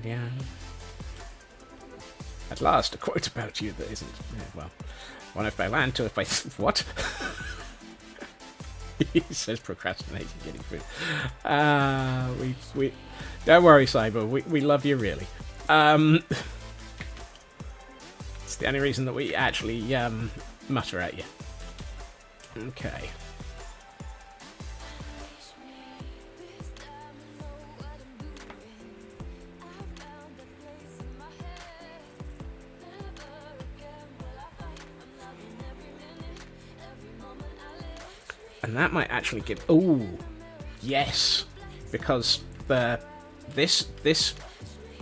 Yeah. At last, a quote about you that isn't. Well, one if by land, two if by what? He says procrastinating getting food. We don't worry, Cyber. We love you really. It's the only reason that we actually mutter at you. Okay. And that might actually give... Ooh, yes, because this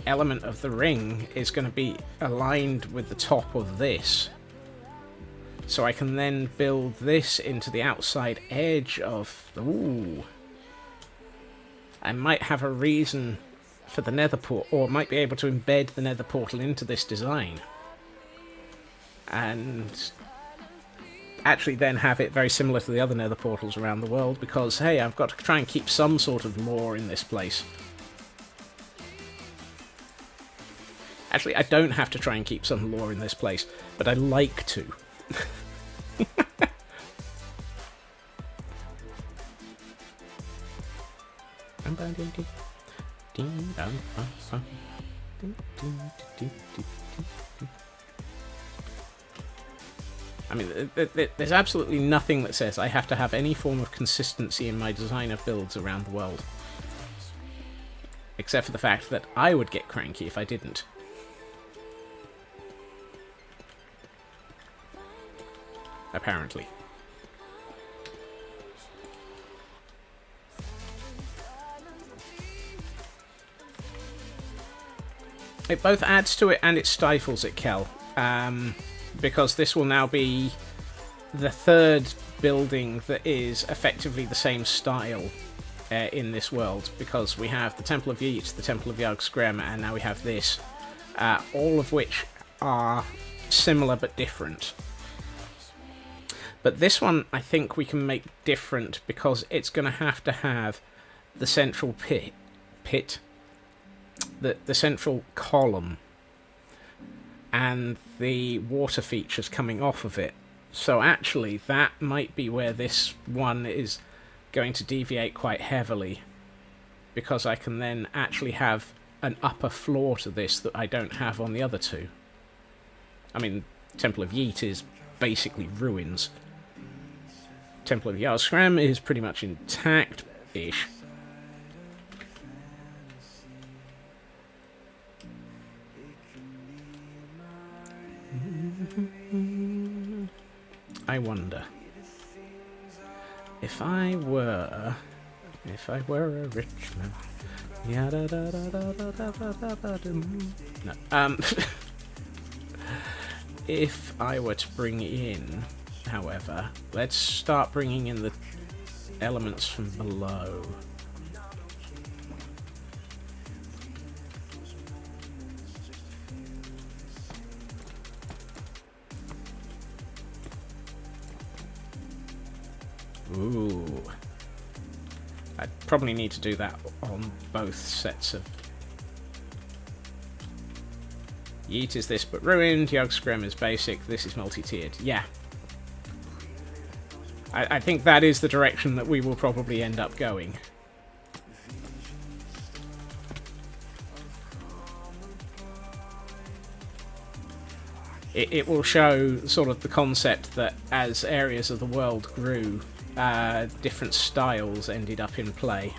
element of the ring is going to be aligned with the top of this. So I can then build this into the outside edge of... Ooh. I might have a reason for the nether portal, or might be able to embed the nether portal into this design. And... actually then have it very similar to the other nether portals around the world, because, hey, I've got to try and keep some sort of lore in this place. Actually, I don't have to try and keep some lore in this place, but I like to. I mean, there's absolutely nothing that says I have to have any form of consistency in my design of builds around the world. Except for the fact that I would get cranky if I didn't. Apparently. It both adds to it and it stifles it, Kel. Because this will now be the third building that is effectively the same style in this world, because we have the Temple of Yeet, the Temple of Yggdrasil, and now we have this, all of which are similar but different. But this one I think we can make different because it's going to have the central pit, the central column, and the water features coming off of it. So actually, that might be where this one is going to deviate quite heavily, because I can then actually have an upper floor to this that I don't have on the other two. I mean, Temple of Yeet is basically ruins. Temple of Yggdrasil is pretty much intact-ish. I wonder if I were a rich man. No. If I were to bring in, however, let's start bringing in the elements from below. Ooh. I'd probably need to do that on both sets of... Yeet is this but ruined, Yggdrasil is basic, this is multi-tiered. Yeah. I think that is the direction that we will probably end up going. It will show sort of the concept that as areas of the world grew, different styles ended up in play.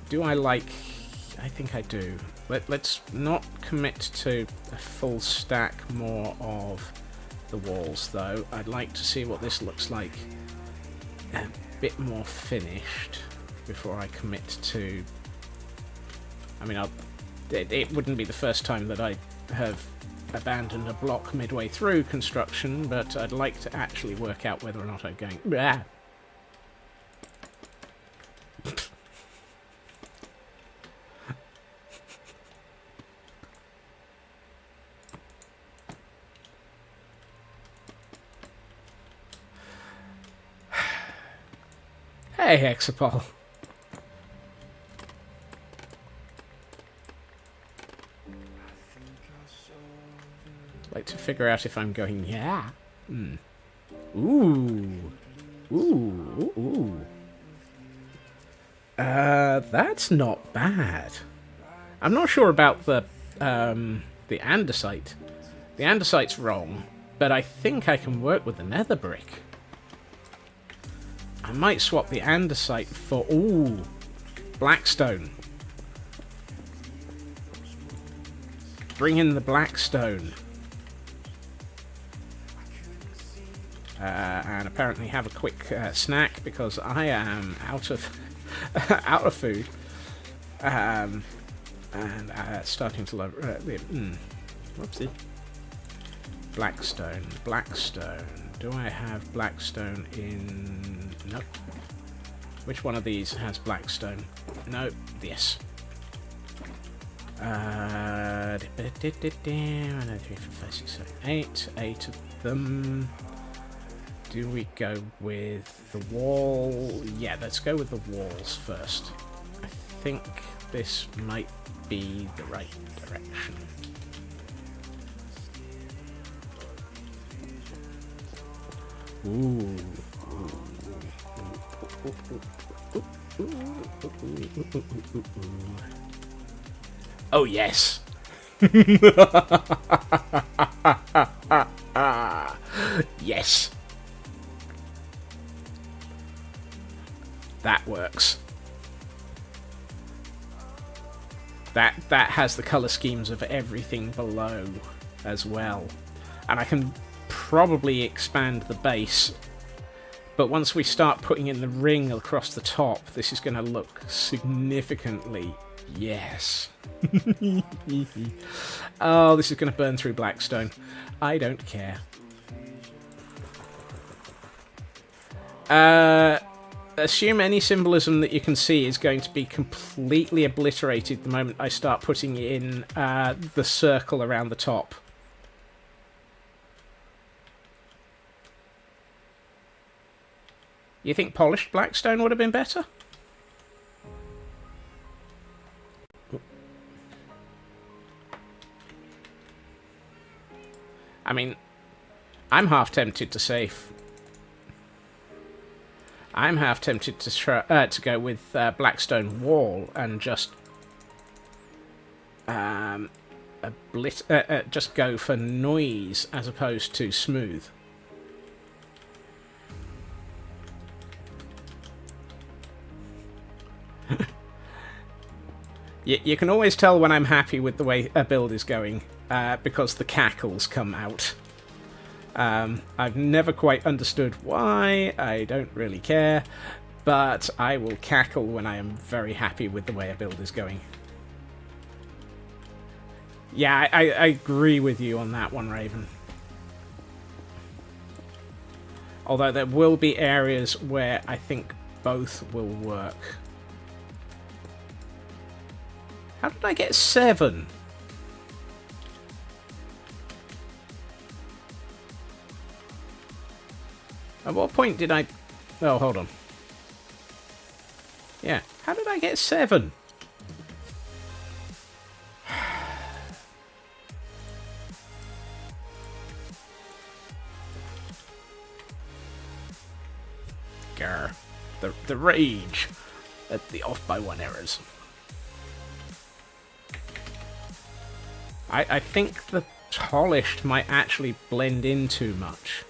Do I like... I think I do. Let's not commit to a full stack more of the walls, though. I'd like to see what this looks like a bit more finished before I commit to... I mean, it wouldn't be the first time that I have abandoned a block midway through construction, but I'd like to actually work out whether or not I'm going... Blah. Hey, Hexapol. Like to figure out if I'm going, yeah. Mm. Ooh. Ooh. Ooh. That's not bad. I'm not sure about the andesite. The andesite's wrong, but I think I can work with the nether brick. I might swap the andesite for... Ooh, blackstone. Bring in the blackstone. And apparently have a quick snack because I am out of out of food. And starting to love... Whoopsie. Blackstone. Blackstone. Do I have blackstone in... Nope. Which one of these has blackstone? No. Yes. 1, 2, 3, 4, 5, 6, 7, 8. 8 of them. Do we go with the wall? Yeah, let's go with the walls first. I think this might be the right direction. Ooh. Oh, yes. Yes. That works. That has the color schemes of everything below as well. And I can probably expand the base, but once we start putting in the ring across the top, this is going to look significantly... Yes. Oh, this is going to burn through blackstone. I don't care. Assume any symbolism that you can see is going to be completely obliterated the moment I start putting in the circle around the top. You think polished blackstone would have been better? I mean, I'm half tempted to save. I'm half tempted to try, to go with blackstone wall and just just go for noise as opposed to smooth. You can always tell when I'm happy with the way a build is going, because the cackles come out. I've never quite understood why, I don't really care, but I will cackle when I am very happy with the way a build is going. Yeah, I agree with you on that one, Raven. Although there will be areas where I think both will work. How did I get 7? At what point did I... Oh, hold on. Yeah, how did I get 7? Grr. The rage at the off-by-1 errors. I think the polished might actually blend in too much.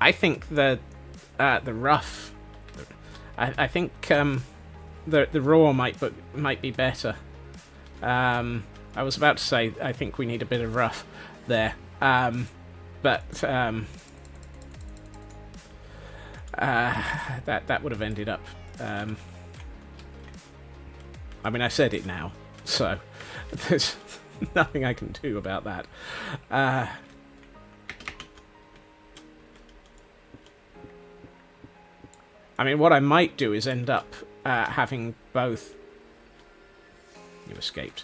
I think the rough... I think the raw might be better. I was about to say I think we need a bit of rough there. But that would have ended up... I mean, I said it now, so there's nothing I can do about that. I mean, what I might do is end up having both... You escaped.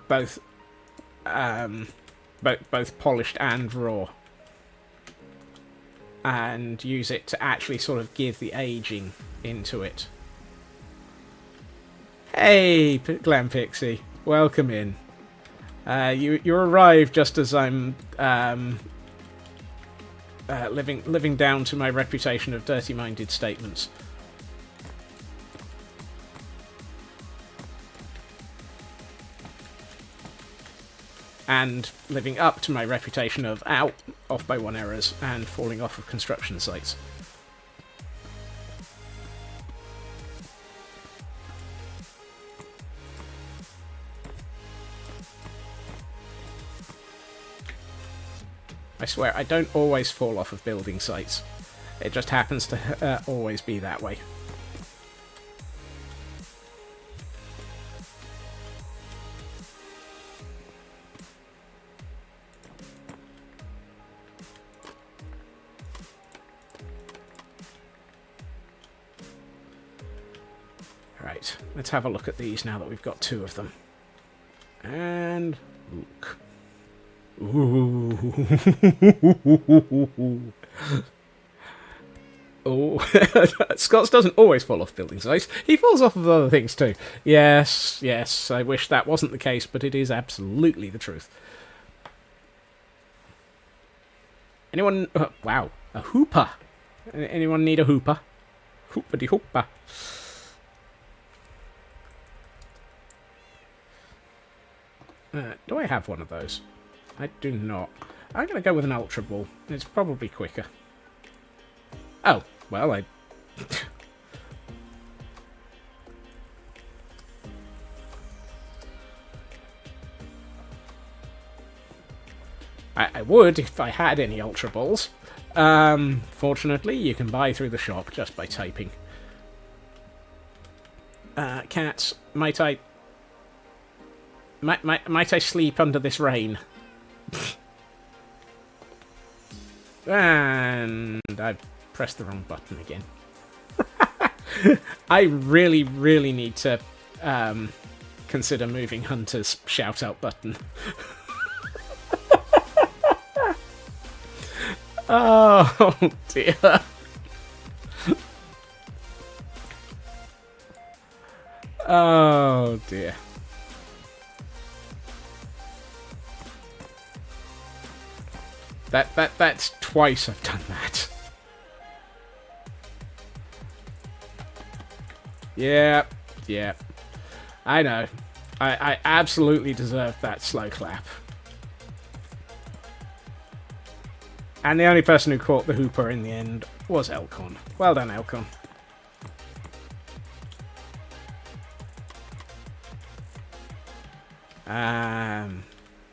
Both polished and raw. And use it to actually sort of give the aging into it. Hey, Glam Pixie, welcome in. You arrived just as I'm living down to my reputation of dirty-minded statements. And living up to my reputation of off-by-1 errors and falling off of construction sites. I swear, I don't always fall off of building sites. It just happens to always be that way. Right, let's have a look at these now that we've got 2 of them. And look. Ooh. Oh, Scots doesn't always fall off building sites. He falls off of other things too. Yes, I wish that wasn't the case, but it is absolutely the truth. Anyone... wow, a hooper. Anyone need a hooper? Hoopity hooper. Do I have one of those? I do not. I'm going to go with an Ultra Ball. It's probably quicker. Oh, well, I would if I had any Ultra Balls. Fortunately, you can buy through the shop just by typing. Cats, might I sleep under this rain? And I've pressed the wrong button again. I really, really need to consider moving Hunter's shout-out button. Oh, dear. Oh, dear. That's twice I've done that. Yeah, yeah. I know. I absolutely deserved that slow clap. And the only person who caught the hooper in the end was Elcon. Well done, Elcon.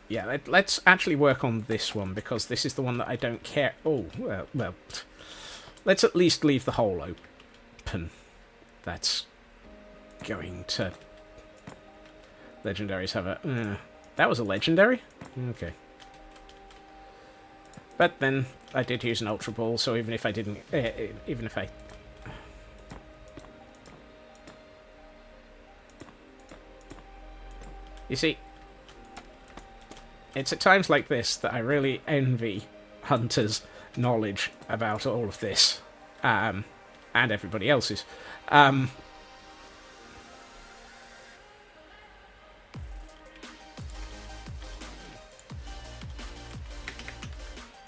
Yeah, let's actually work on this one, because this is the one that I don't care... Oh, well, let's at least leave the hole open. That's going to... Legendaries have a... that was a legendary? Okay. But then I did use an Ultra Ball, so even if I didn't... even if I... You see, it's at times like this that I really envy Hunter's knowledge about all of this, and everybody else's.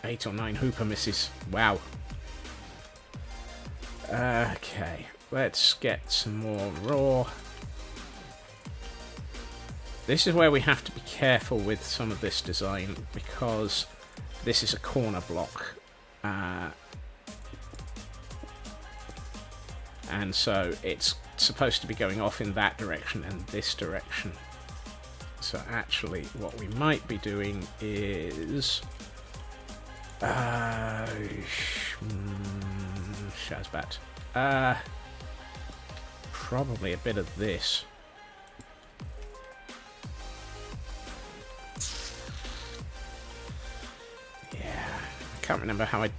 8 or 9 hooper misses. Wow. Okay, let's get some more raw. This is where we have to be careful with some of this design, because this is a corner block. And so it's supposed to be going off in that direction and this direction. So actually what we might be doing is... Shazbat. Probably a bit of this. I can't remember how I...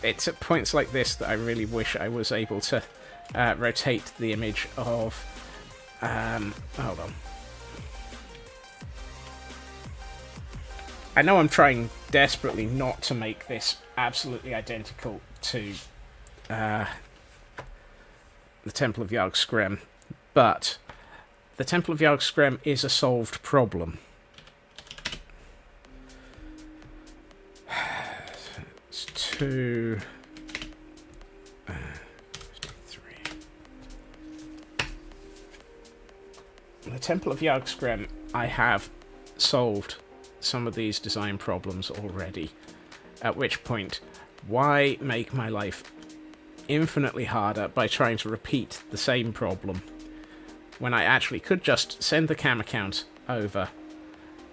It's at points like this that I really wish I was able to rotate the image of... hold on. I know I'm trying desperately not to make this absolutely identical to the Temple of Yogg-Skrem, but the Temple of Yogg-Skrem is a solved problem. It's 2... 53. The Temple of Yogg-Skrem, I have solved some of these design problems already, at which point, why make my life infinitely harder by trying to repeat the same problem when I actually could just send the cam account over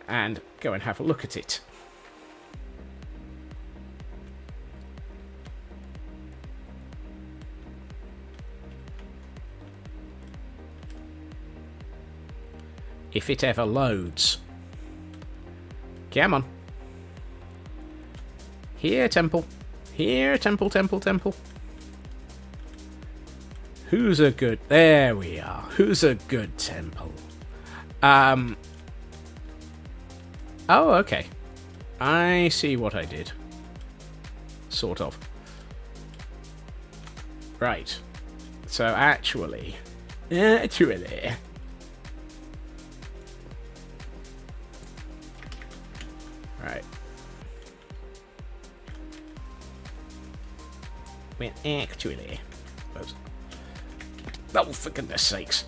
and go and have a look at it. If it ever loads. Come on. Here, temple. Here, temple, temple, temple. Who's a good... There we are. Who's a good temple? Oh, okay. I see what I did. Sort of. Right. So, actually... Right. Well, actually... Oh, for goodness sakes.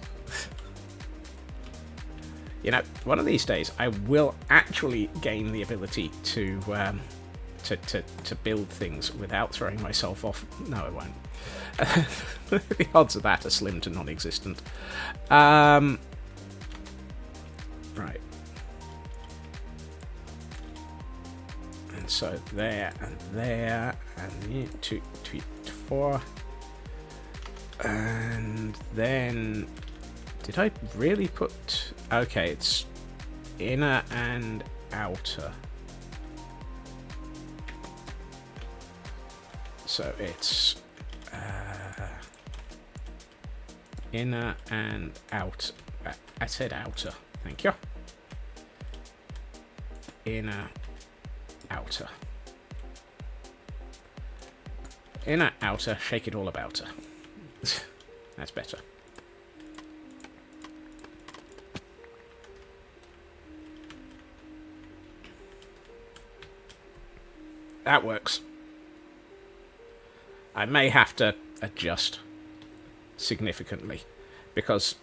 You know, one of these days I will actually gain the ability to build things without throwing myself off. No, I won't. The odds of that are slim to non-existent. Right. And so there, and 2, 3, 4. And then, did I really put... Okay, it's inner and outer. So it's inner and out. I said outer. Thank you. Inner, outer. Inner, outer, shake it all about her. That's better. That works. I may have to adjust significantly, because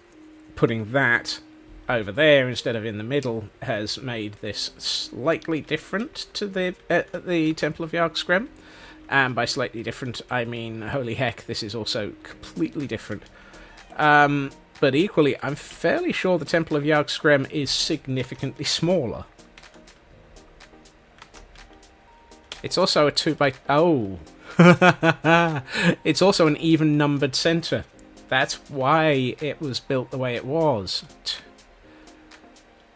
putting that over there instead of in the middle has made this slightly different to the Temple of Yggdrasil. And by slightly different, I mean, holy heck, this is also completely different. But equally, I'm fairly sure the Temple of Yggdrasil is significantly smaller. It's also a 2x... Oh! It's also an even-numbered centre. That's why it was built the way it was.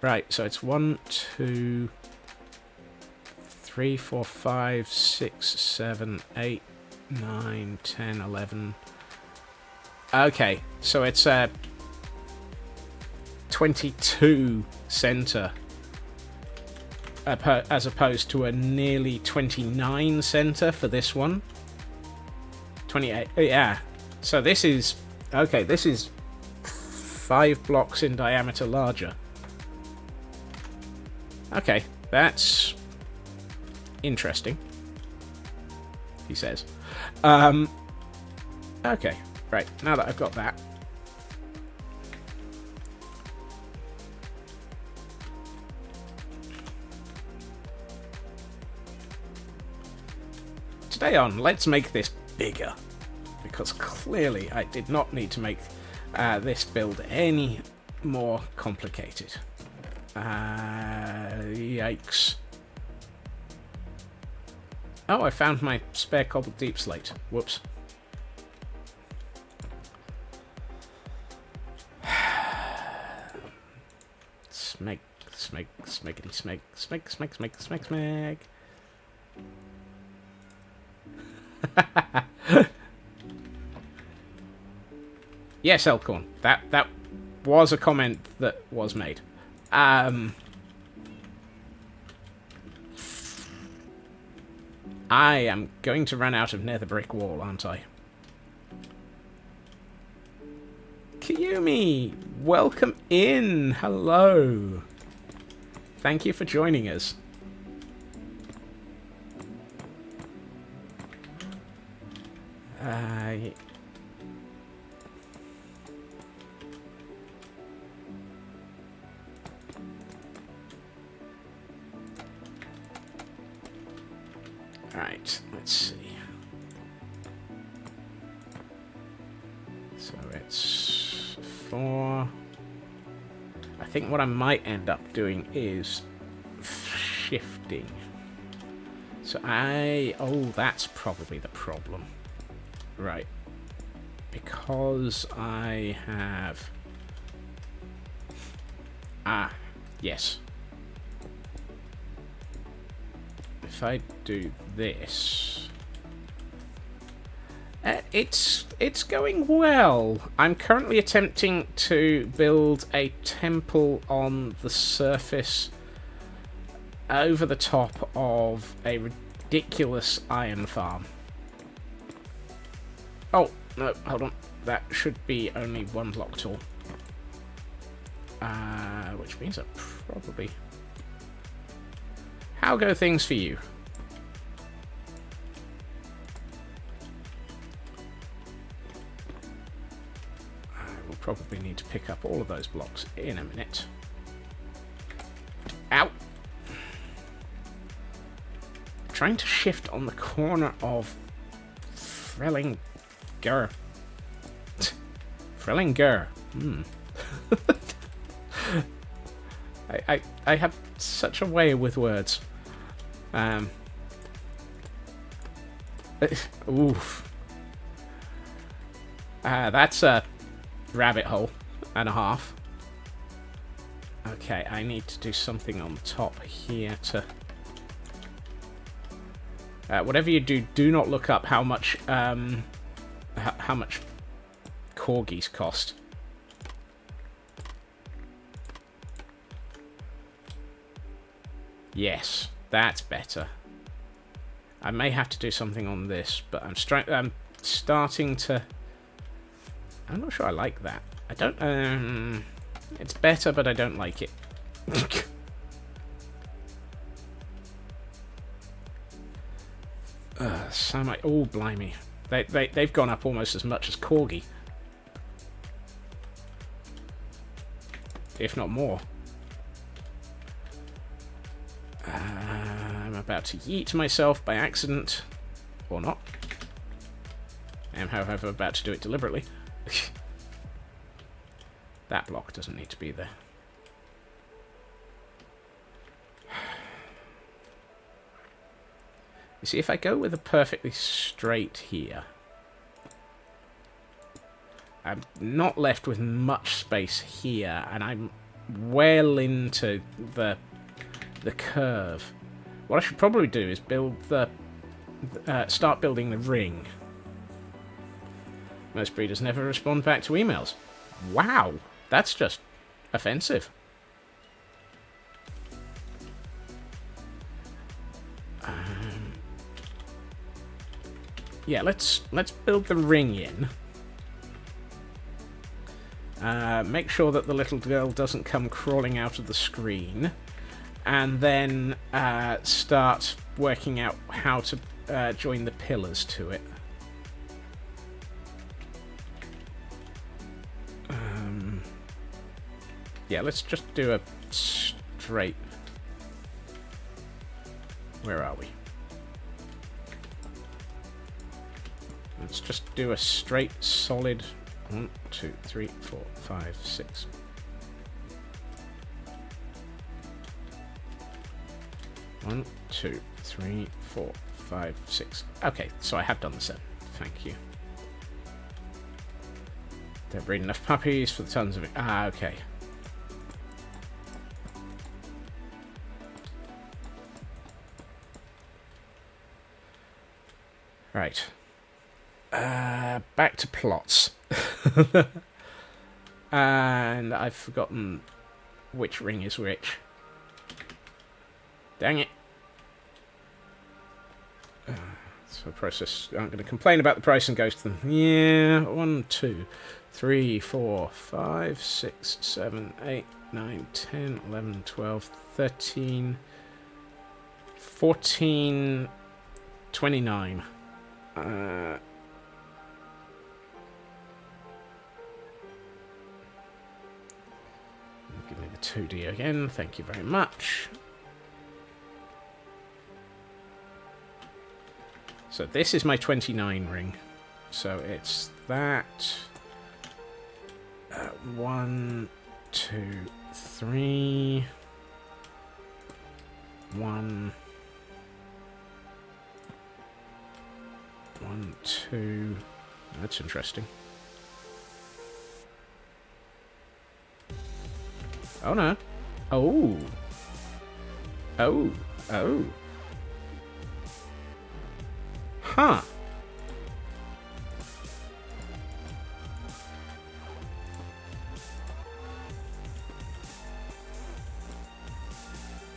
Right, so it's 1, 2, 3, 4, 5, 6, 7, 8, 9, 10, 11... Okay, so it's a 22 centre as opposed to a nearly 29 centre for this one. 28, yeah. So this is, okay, this is 5 blocks in diameter larger. Okay, that's interesting, he says. Okay. Right, now that I've got that. Today on, let's make this bigger. Because clearly I did not need to make this build any more complicated. Yikes. Oh, I found my spare cobbled deep slate. Whoops. Smeg. Yes, Elkhorn. That was a comment that was made. I am going to run out of nether brick wall, aren't I? Kiyumi, welcome in. Hello. Thank you for joining us. Right, let's see. So it's 4. I think what I might end up doing is shifting. So oh, that's probably the problem. Right. Because I have... yes. If I do this... it's going well. I'm currently attempting to build a temple on the surface over the top of a ridiculous iron farm. Oh, no, hold on. That should be only 1 block tall. Which means I probably... How go things for you? I will probably need to pick up all of those blocks in a minute. Ow! Trying to shift on the corner of Frellinger. Frellinger. I have such a way with words. Oof. That's a rabbit hole and a half. Okay, I need to do something on top here to... whatever you do, do not look up how much corgis cost. Yes, that's better. I may have to do something on this, but I'm starting to... I'm not sure I like that. I don't... it's better, but I don't like it. So much... Oh, blimey. They've gone up almost as much as corgi. if not more. I'm about to yeet myself by accident, or not. I am, however, about to do it deliberately. That block doesn't need to be there. You see, if I go with a perfectly straight here, I'm not left with much space here, and I'm well into the curve. What I should probably do is build the start building the ring. Most breeders never respond back to emails. Wow, that's just offensive. Yeah, let's build the ring in. Make sure that the little girl doesn't come crawling out of the screen, and then start working out how to join the pillars to it. Yeah, let's just do a straight... Where are we? Let's just do a straight, solid 1, 2, 3, 4, 5, 6. One, 2, 3, 4, 5, 6. Okay, so I have done the set. Thank you. Don't breed enough puppies for the tons of it. Ah, okay. Right. Back to plots. And I've forgotten which ring is which. Dang it. So process aren't going to complain about the price and goes to them. Yeah, 1, 2, 3, 4, 5, 6, 7, 8, 9, 10, 11, 12, 13, 14, 29. Give me the 2D again, thank you very much. So this is my 29 ring. So it's that. 1, 2, 3. 1. 1, 2. That's interesting. Oh no. Oh. Oh. Oh. Huh.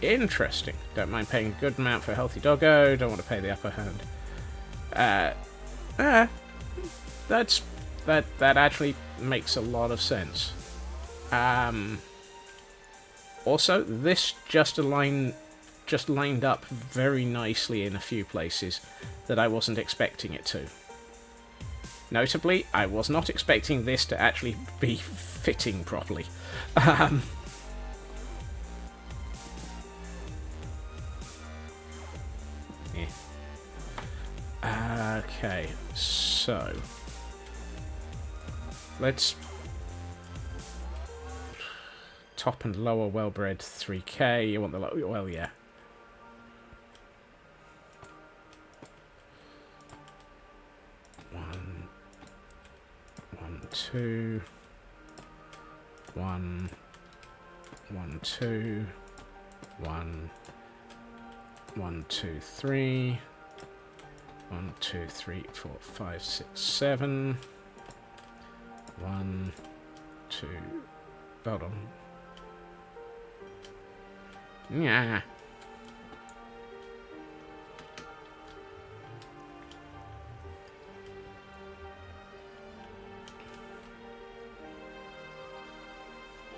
Interesting. Don't mind paying a good amount for a healthy doggo. Don't want to pay the upper hand. That actually makes a lot of sense. Also, this just lined up very nicely in a few places that I wasn't expecting it to. Notably, I was not expecting this to actually be fitting properly. Okay, so let's top and lower well-bred 3K. You want the low? Well, yeah. One, 2, 1, 1, 2, 1, 1, 2, 3. 1, 2, 3, 4, 5, 6, 7. 1, 2. Hold on. Yeah.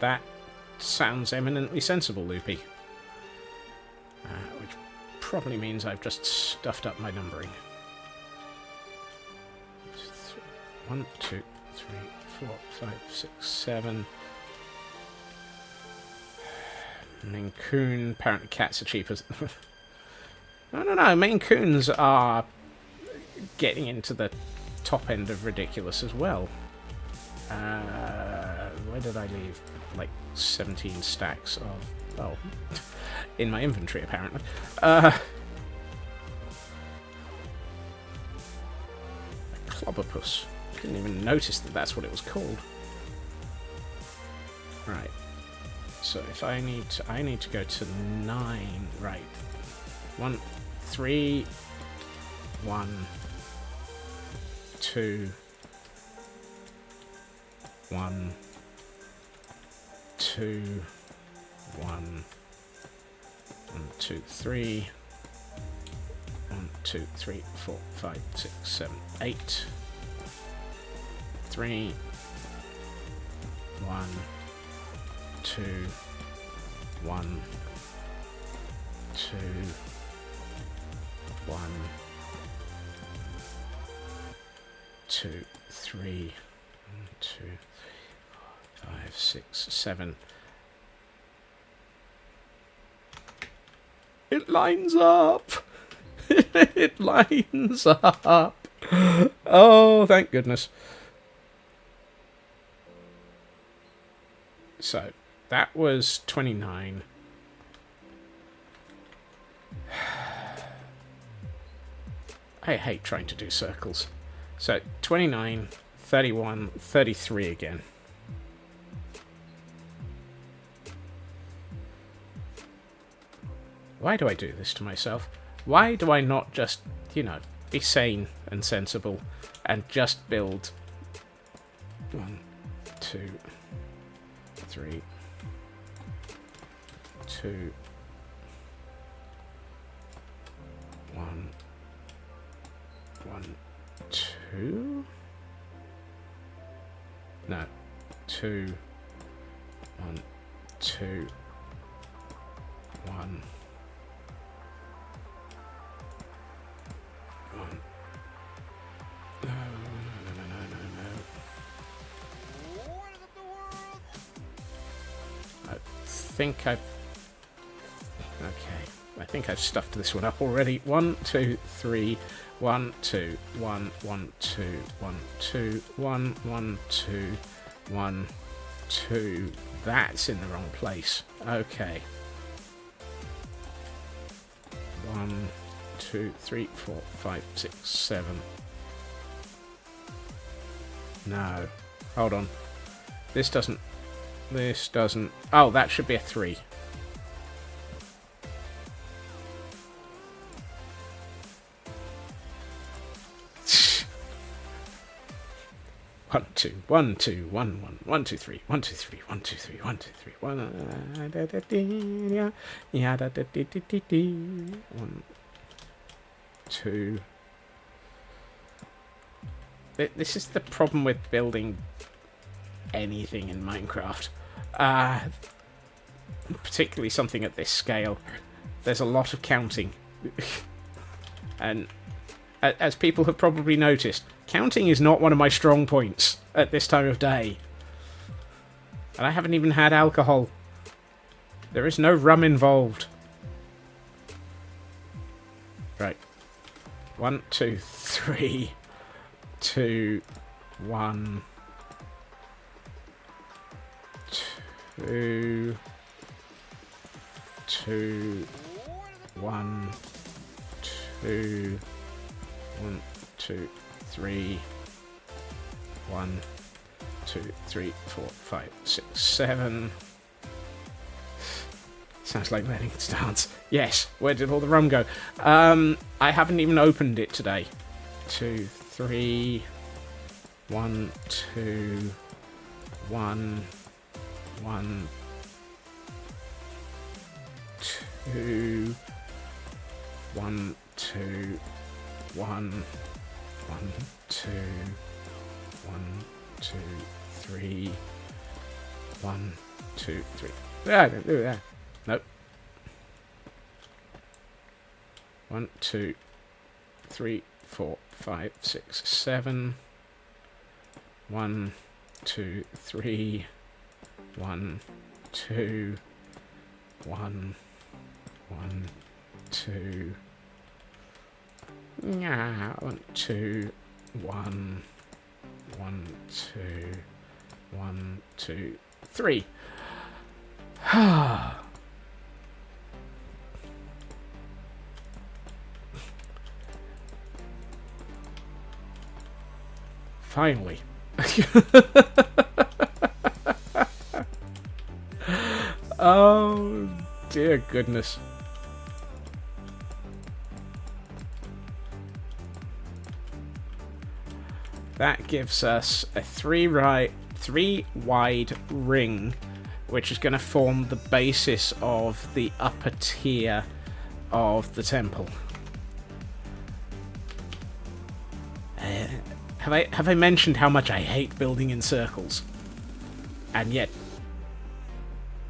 That sounds eminently sensible, Loopy. Which probably means I've just stuffed up my numbering. 1, 2, 3, 4, 5, 6, 7. Maine Coon. Apparently cats are cheaper. I don't know. Maine Coons are getting into the top end of ridiculous as well. Where did I leave? Like 17 stacks of... Oh. In my inventory, apparently. A clobberpuss. Didn't even notice that that's what it was called. Right. So if I need to go to 9. Right. 1, 3, 1, 2, 1, 2, 1, 2, 3, 1, 2, 3, 4, 5, 6, 7, 8, 3, 1, 2, 1, 2, 1, 2, 3, 1, 2, 3, 4, 5, 6, 7. It lines up. It lines up. Oh, thank goodness. So, that was 29. I hate trying to do circles. So, 29, 31, 33 again. Why do I do this to myself? Why do I not just, you know, be sane and sensible and just build 1, 2, 3, 2, 1, 1, 2? No. 2, 1, 2, 1. I think I've stuffed this one up already. 1, 2, 3, 1, 2, 1, 1, 2, 1, 2, 1, 1, 2, 1, 2. That's in the wrong place. Okay. 1, 2, 3, 4, 5, 6, 7. No. Hold on. This doesn't... Oh, that should be a 3. One, two, 1, 2, 1, 1, 1, 2, 3, 1, 2, 3, 1, 2, 3, 1, 2, 3, 1. 1, 2. This is the problem with building anything in Minecraft. Particularly something at this scale. There's a lot of counting. And as people have probably noticed, counting is not one of my strong points at this time of day. And I haven't even had alcohol. There is no rum involved. Right. 1, 2, 3, 2, 1, 2, 2, 1, 2, 1, 2, 3, 1, 2, 3, 4, 5, 6, 7. Sounds like letting it dance. Yes, where did all the rum go? I haven't even opened it today. 2, 3, 1, 2, 1, 1, 2, 1, 2, 1, 1, 2, 1, 2, 3, 1, 2, 3. Yeah, don't do that. Nope. 1, 2, 3, 4, 5, 6, 7. 1, 2, 3. 1, 2, 1, 1, 2. Yeah, 1, 2, 1, 1, 2, 1, 2, 3. Finally. Oh, dear goodness. That gives us a 3 wide ring, which is going to form the basis of the upper tier of the temple. Have I mentioned how much I hate building in circles? And yet,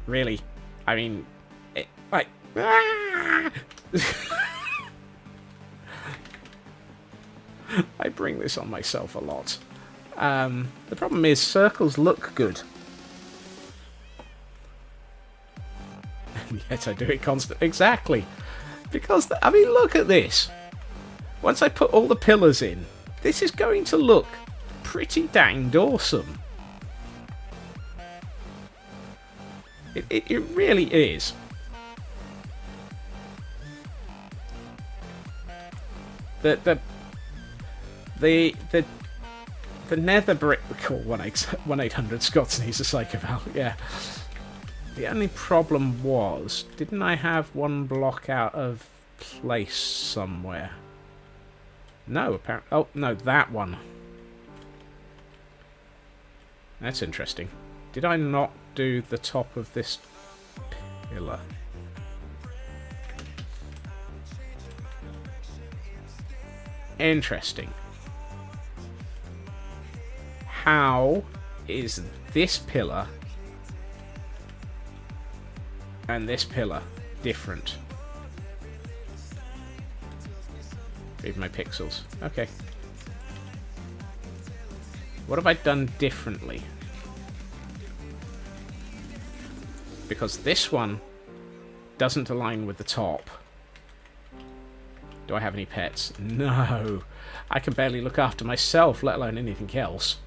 really, I mean, like, I bring this on myself a lot. The problem is, circles look good. And yet I do it constantly. Exactly. Because, I mean, look at this. Once I put all the pillars in, this is going to look pretty danged awesome. It really is. The nether brick, we call 1-800 Scots needs a psychoval, yeah. The only problem was, didn't I have one block out of place somewhere? No, apparently. Oh, no, that one. That's interesting. Did I not do the top of this pillar? Interesting. How is this pillar and this pillar different? Read my pixels. Okay. What have I done differently? Because this one doesn't align with the top. Do I have any pets? No. I can barely look after myself, let alone anything else.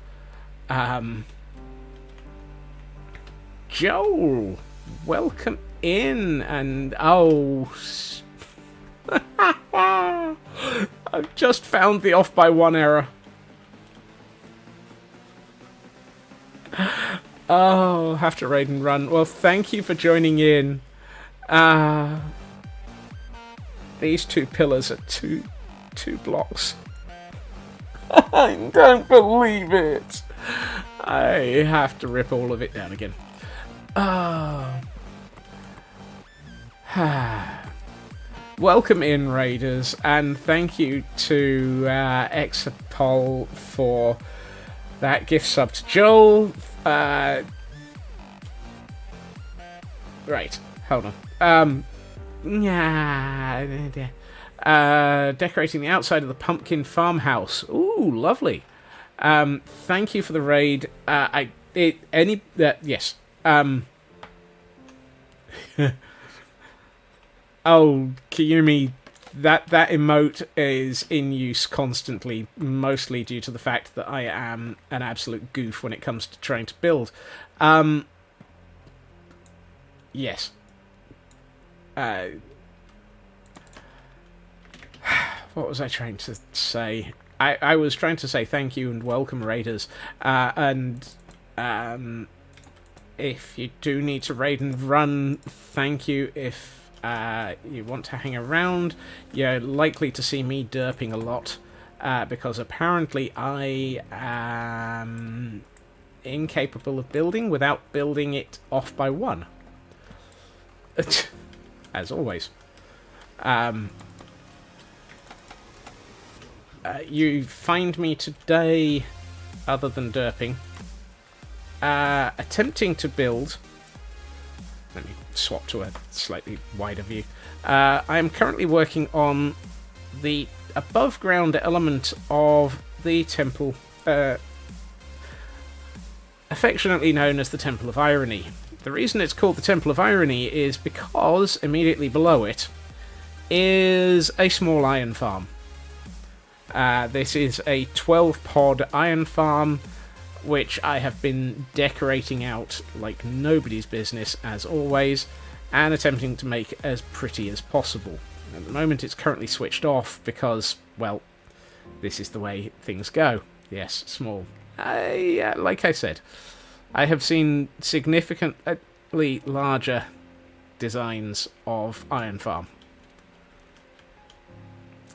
Joel, welcome in, and oh, I've just found the off by 1 error. Oh, have to raid and run. Well, thank you for joining in. These 2 pillars are two blocks. I don't believe it. I have to rip all of it down again. Welcome in, raiders, and thank you to Exapol for that gift sub to Joel. Right, hold on. Decorating the outside of the pumpkin farmhouse. Ooh, lovely. Thank you for the raid. Yes. Oh, Kiyumi, that emote is in use constantly, mostly due to the fact that I am an absolute goof when it comes to trying to build. Yes. What was I trying to say? I was trying to say thank you and welcome, raiders. If you do need to raid and run, thank you. If you want to hang around, you're likely to see me derping a lot, because apparently I am incapable of building without building it off by 1. As always. You find me today, other than derping, attempting to build. Let me swap to a slightly wider view. I am currently working on the above ground element of the temple, affectionately known as the Temple of Irony. The reason it's called the Temple of Irony is because immediately below it is a small iron farm. This is a 12-pod iron farm, which I have been decorating out like nobody's business, as always, and attempting to make as pretty as possible. At the moment, it's currently switched off because, well, this is the way things go. Yes, small. Like I said, I have seen significantly larger designs of Iron Farm.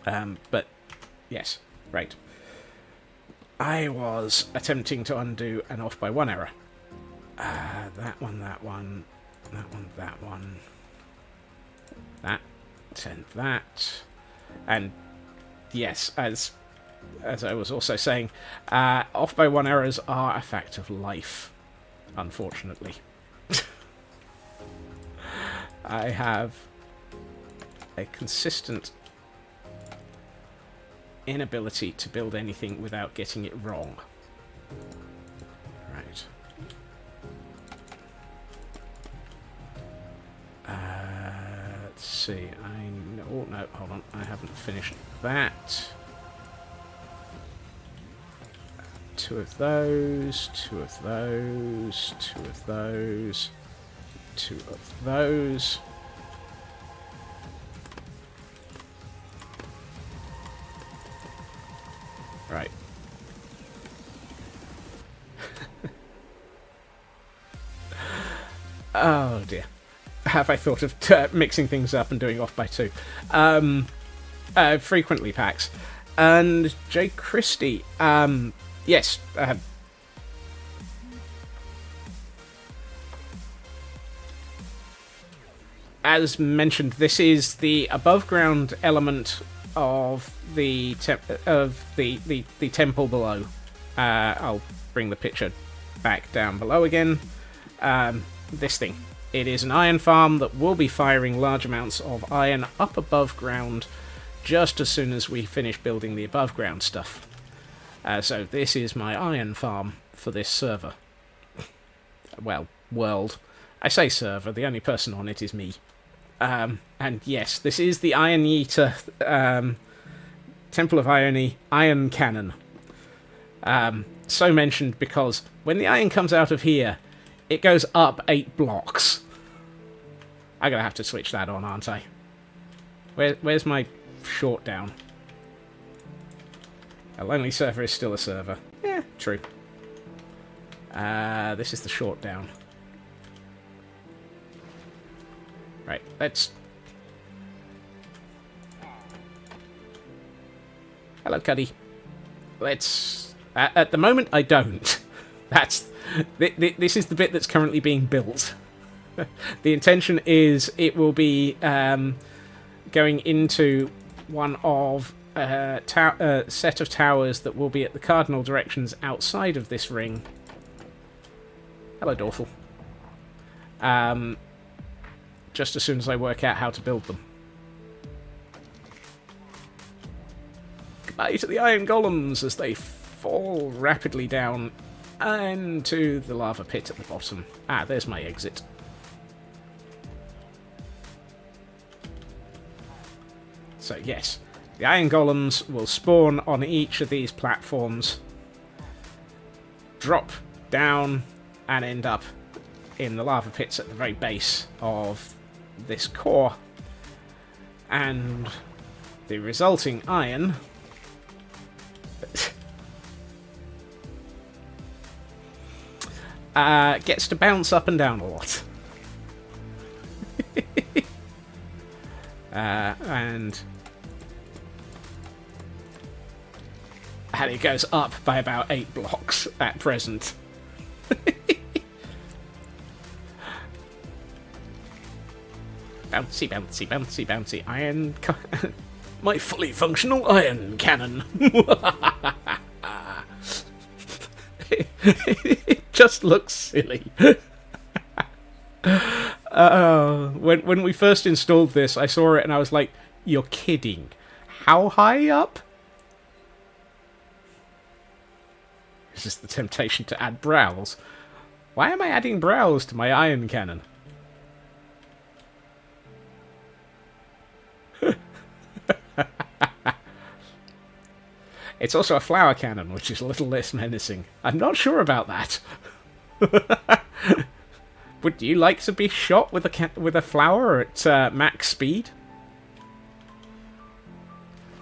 But, yes, right. I was attempting to undo an off by one error. That one, that one, that one, that one. That, and that. And, yes, as I was also saying, off by one errors are a fact of life, unfortunately. I have a consistent inability to build anything without getting it wrong. Right. Let's see. Oh, no, hold on. I haven't finished that. Two of those, two of those, two of those, two of those. Right. Oh dear. Have I thought of mixing things up and doing off by two? Frequently packs. And J. Christie, yes. As mentioned, this is the above ground element of the temple below. I'll bring the picture back down below again. This thing. It is an iron farm that will be firing large amounts of iron up above ground just as soon as we finish building the above ground stuff. So this is my iron farm for this server. Well, world. I say server, the only person on it is me. And yes, this is the Iron Eater Temple of Irony Iron Cannon. So mentioned because when the iron comes out of here, it goes up 8 blocks. I'm gonna have to switch that on, aren't I? Where's my short down? A lonely server is still a server. Yeah, true. This is the short down. Right, let's... Hello, Cuddy. Let's... At the moment, I don't. That's... This is the bit that's currently being built. The intention is it will be going into one of a set of towers that will be at the cardinal directions outside of this ring. Hello, Dorfel. Just as soon as I work out how to build them. Goodbye to the iron golems as they fall rapidly down into the lava pit at the bottom. Ah, there's my exit. So yes, the iron golems will spawn on each of these platforms, drop down, and end up in the lava pits at the very base of this core. And the resulting iron gets to bounce up and down a lot. And it goes up by about 8 blocks at present. Bouncy, bouncy, bouncy, bouncy. Iron... My fully functional iron cannon. It just looks silly. When we first installed this, I saw it and I was like, you're kidding. How high up? This is the temptation to add brows. Why am I adding brows to my iron cannon? It's also a flower cannon, which is a little less menacing. I'm not sure about that. Would you like to be shot with a flower at max speed?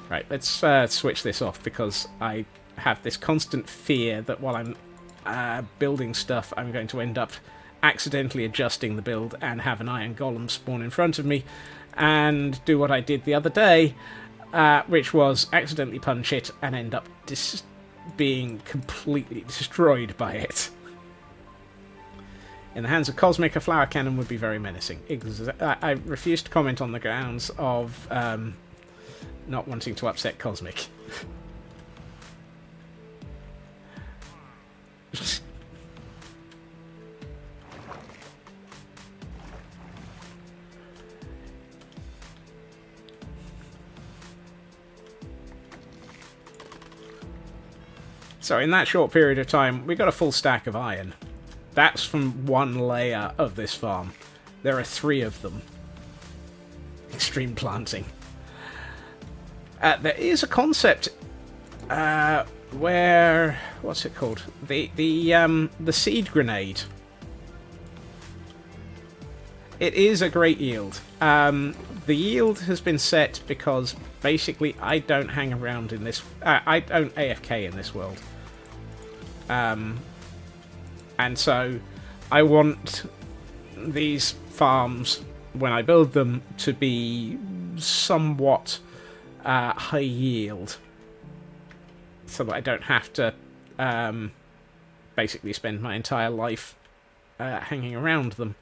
Right, let's switch this off, because I have this constant fear that while I'm building stuff, I'm going to end up accidentally adjusting the build and have an iron golem spawn in front of me and do what I did the other day, which was accidentally punch it and end up being completely destroyed by it. In the hands of Cosmic, a flower cannon would be very menacing. I refuse to comment on the grounds of not wanting to upset Cosmic. So in that short period of time, we got a full stack of iron. That's from one layer of this farm. There are 3 of them. Extreme planting. There is a concept where, what's it called? The seed grenade. It is a great yield. The yield has been set because basically I don't hang around in this. I don't AFK in this world. And so I want these farms, when I build them, to be somewhat high yield, so that I don't have to basically spend my entire life hanging around them.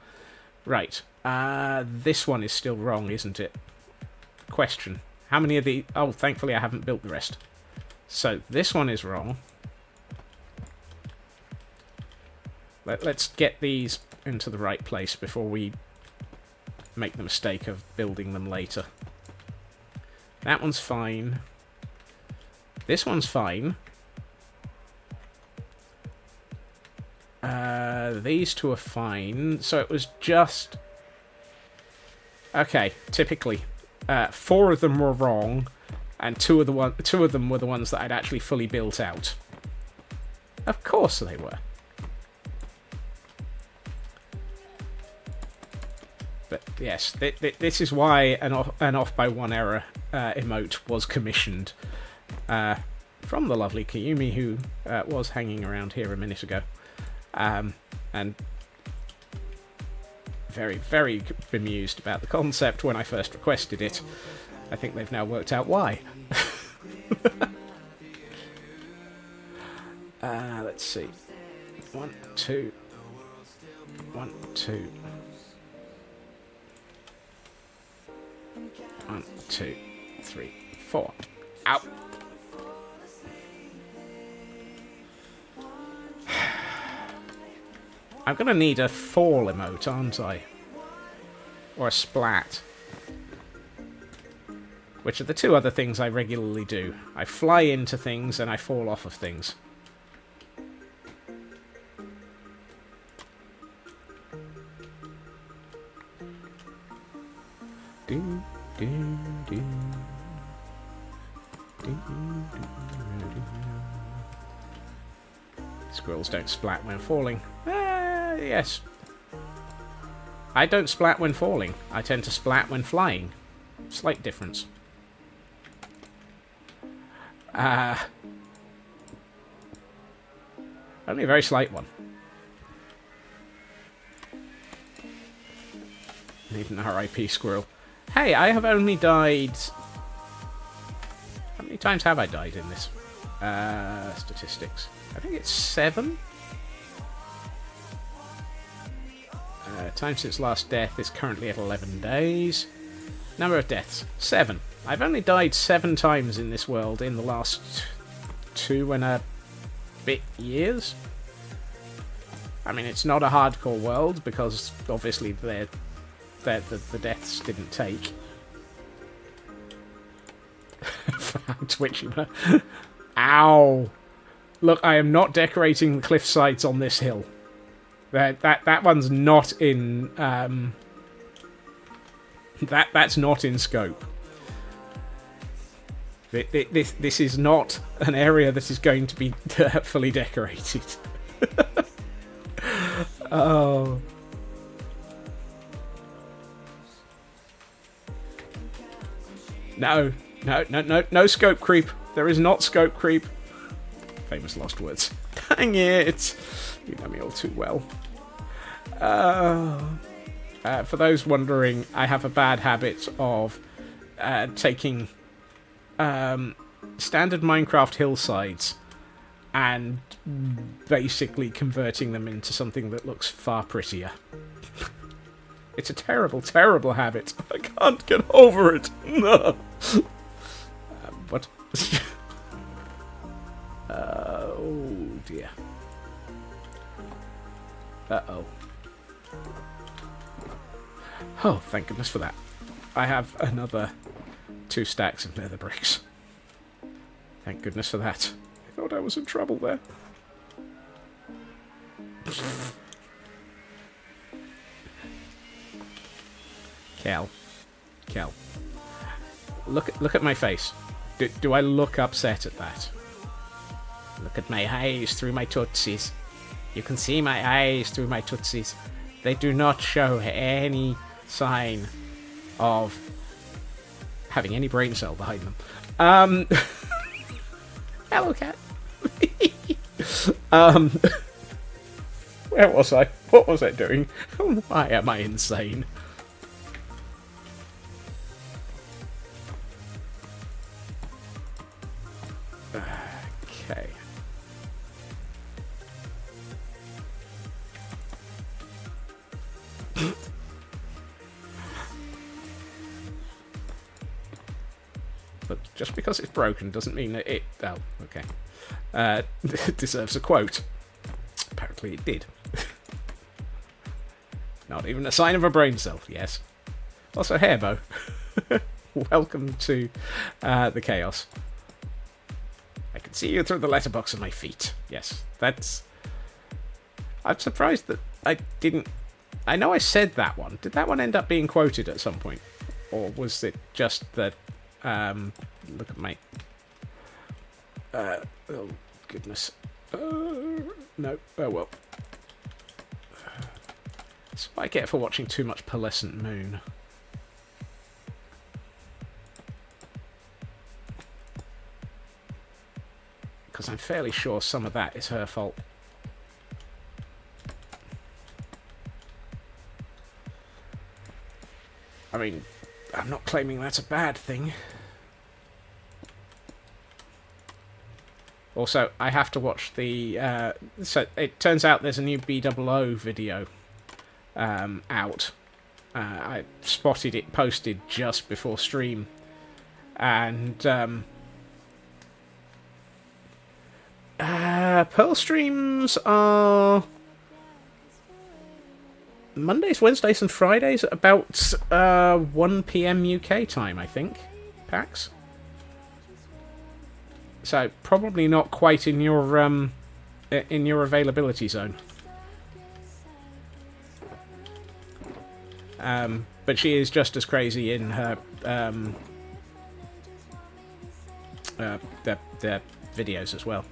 Right, this one is still wrong, isn't it? Question. How many of the... Oh, thankfully I haven't built the rest. So, this one is wrong. Let's get these into the right place before we make the mistake of building them later. That one's fine. This one's fine. These 2 are fine. So it was just... Okay, typically. 4 of them were wrong, and 2 of them were the ones that I'd actually fully built out. Of course they were. But yes, this is why an off by 1 error emote was commissioned from the lovely Kayumi, who was hanging around here a minute ago, and very, very bemused about the concept when I first requested it. I think they've now worked out why. Let's see. 1, 2. 1, 2. 1, 2, 3, 4. Ow! I'm gonna need a fall emote, aren't I? Or a splat. Which are the 2 other things I regularly do. I fly into things and I fall off of things. Do, do, do. Do, do, do. Squirrels don't splat when falling. Yes. I don't splat when falling. I tend to splat when flying. Slight difference. Only a very slight one. Need an RIP squirrel. Hey, I have only died... How many times have I died in this? Statistics. I think it's 7? Time since last death is currently at 11 days. Number of deaths, 7. I've only died 7 times in this world in the last 2 and a bit years. I mean, it's not a hardcore world, because obviously the deaths didn't take. Twitchy. Ow! Look, I am not decorating the cliff sides on this hill. That one's not in. That's not in scope. This is not an area that is going to be fully decorated. Oh. No scope creep. There is not scope creep. Famous lost words. Dang it! You know me all too well. For those wondering, I have a bad habit of taking standard Minecraft hillsides and basically converting them into something that looks far prettier. It's a terrible, terrible habit. I can't get over it. No. What? Oh dear. Uh-oh. Oh, thank goodness for that. I have another 2 stacks of nether bricks. Thank goodness for that. I thought I was in trouble there. Cal. Look at my face. Do I look upset at that? Look at my eyes through my tootsies. You can see my eyes through my tootsies. They do not show any sign of having any brain cell behind them. Hello, cat. Where was I? What was I doing? Why am I insane? Okay. But just because it's broken doesn't mean that it... Oh, okay. Deserves a quote. Apparently it did. Not even a sign of a brain cell, yes. Also, Hairbow. Welcome to the chaos. I can see you through the letterbox of my feet. Yes, that's... I'm surprised that I didn't... I know I said that one. Did that one end up being quoted at some point? Or was it just that... look at my... oh, goodness. No. Oh, well. That's what I get for watching too much Pearlescent Moon. Because I'm fairly sure some of that is her fault. I mean, I'm not claiming that's a bad thing. Also, I have to watch the... so, it turns out there's a new BOO video out. I spotted it posted just before stream. And... Pearl streams are... Mondays, Wednesdays and Fridays at about 1 PM UK time, I think. PAX. So probably not quite in your availability zone. But she is just as crazy in her their videos as well,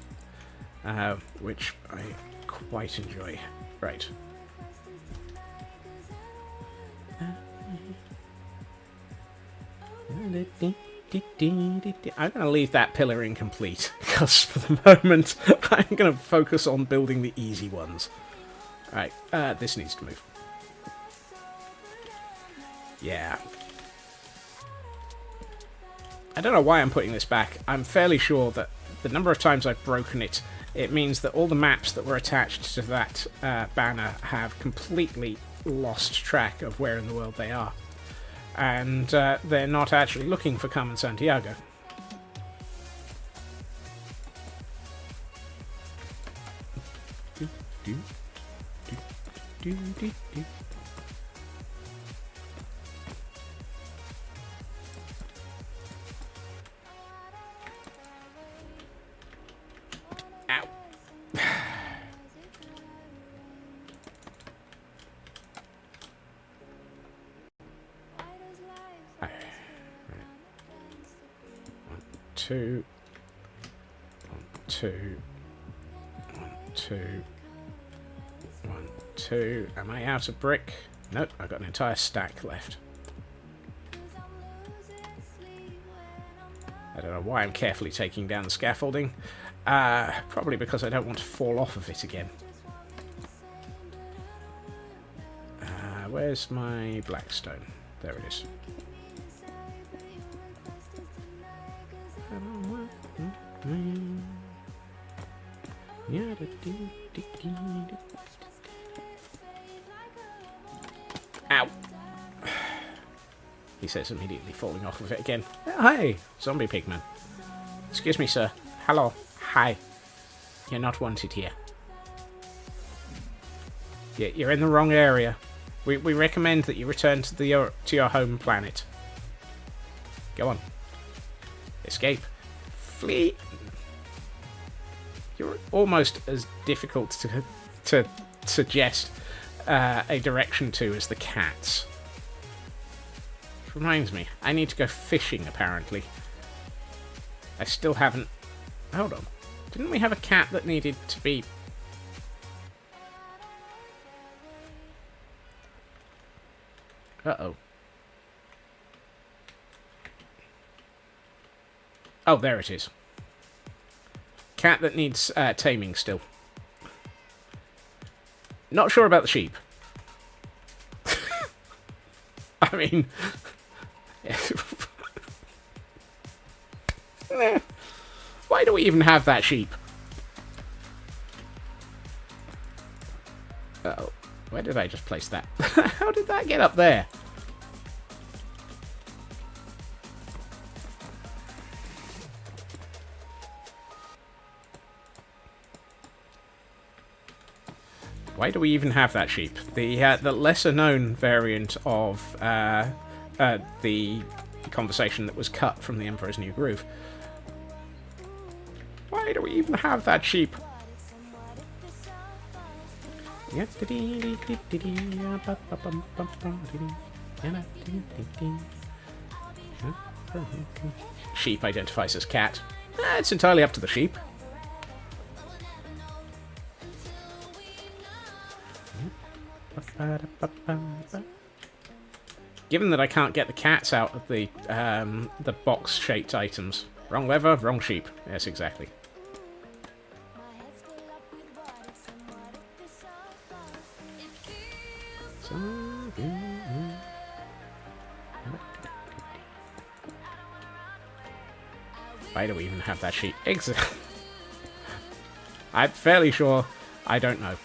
which I quite enjoy. Right. I'm going to leave that pillar incomplete, because for the moment, I'm going to focus on building the easy ones. Alright, this needs to move. Yeah. I don't know why I'm putting this back. I'm fairly sure that the number of times I've broken it, it means that all the maps that were attached to that banner have completely lost track of where in the world they are. And they're not actually looking for Carmen Sandiego. Ow. 2. 1, 2. 1, 2. 1, 2. Am I out of brick? Nope, I've got an entire stack left. I don't know why I'm carefully taking down the scaffolding. Probably because I don't want to fall off of it again. Where's my blackstone? There it is. Ow! He says, immediately falling off of it again. Hi, zombie pigman. Excuse me, sir. Hello. Hi. You're not wanted here. You're in the wrong area. We recommend that you return to your home planet. Go on. Escape. Flee. You're almost as difficult to suggest a direction to as the cats. Which reminds me, I need to go fishing, apparently. I still haven't... Hold on. Didn't we have a cat that needed to be... Uh-oh. Oh, there it is. Cat that needs taming still. Not sure about the sheep. I mean... Why do we even have that sheep? Uh-oh. Where did I just place that? How did that get up there? Why do we even have that sheep? The lesser known variant of the conversation that was cut from the Emperor's New Groove. Why do we even have that sheep? Sheep identifies as cat. It's entirely up to the sheep. Given that I can't get the cats out of the box-shaped items. Wrong lever, wrong sheep. Yes, exactly. Why do we even have that sheep? Exactly. I'm fairly sure I don't know.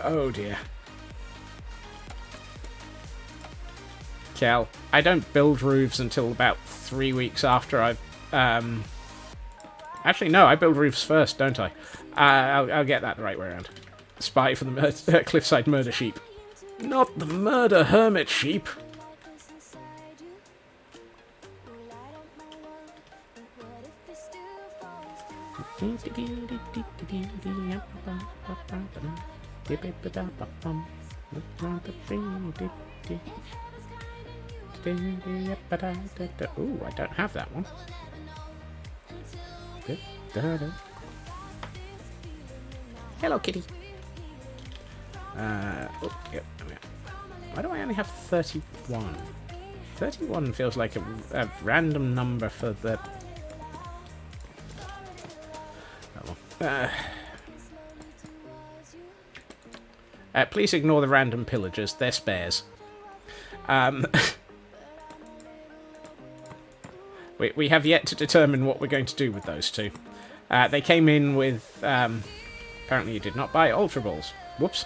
Oh dear. Cal, I don't build roofs until about 3 weeks after I've... Actually, no, I build roofs first, don't I? I'll get that the right way around. Spy for the cliffside murder sheep. Not the murder hermit sheep. Ooh, I don't have that one. Hello, kitty. Oh, yep. Why do I only have 31? 31 feels like a random number for the... please ignore the random pillagers. They're spares. We have yet to determine what we're going to do with those two. They came in with... apparently you did not buy Ultra Balls. Whoops.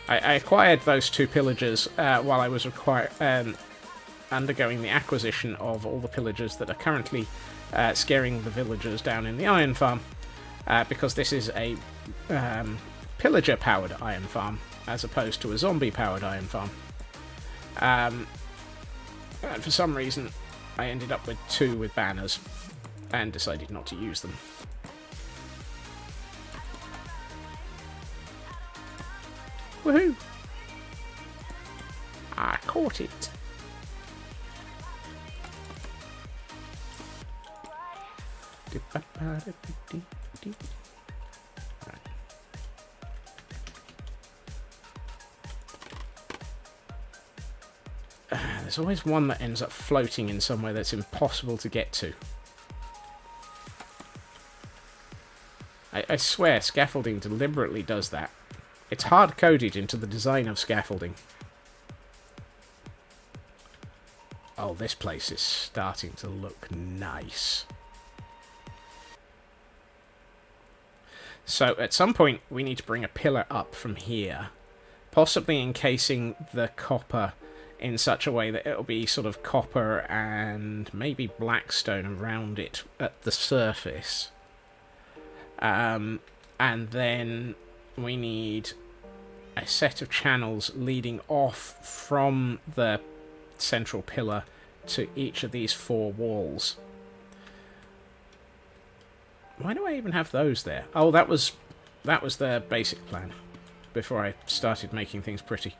I acquired those two pillagers while I was undergoing the acquisition of all the pillagers that are currently scaring the villagers down in the iron farm, because this is a pillager-powered iron farm as opposed to a zombie-powered iron farm. And for some reason, I ended up with two with banners and decided not to use them. Woohoo! I caught it. Right. There's always one that ends up floating in somewhere that's impossible to get to. I swear scaffolding deliberately does that. It's hard-coded into the design of scaffolding. Oh, this place is starting to look nice. So at some point we need to bring a pillar up from here, possibly encasing the copper in such a way that it'll be sort of copper and maybe blackstone around it at the surface. And then we need a set of channels leading off from the central pillar to each of these 4 walls. Why do I even have those there? Oh, that was the basic plan before I started making things pretty.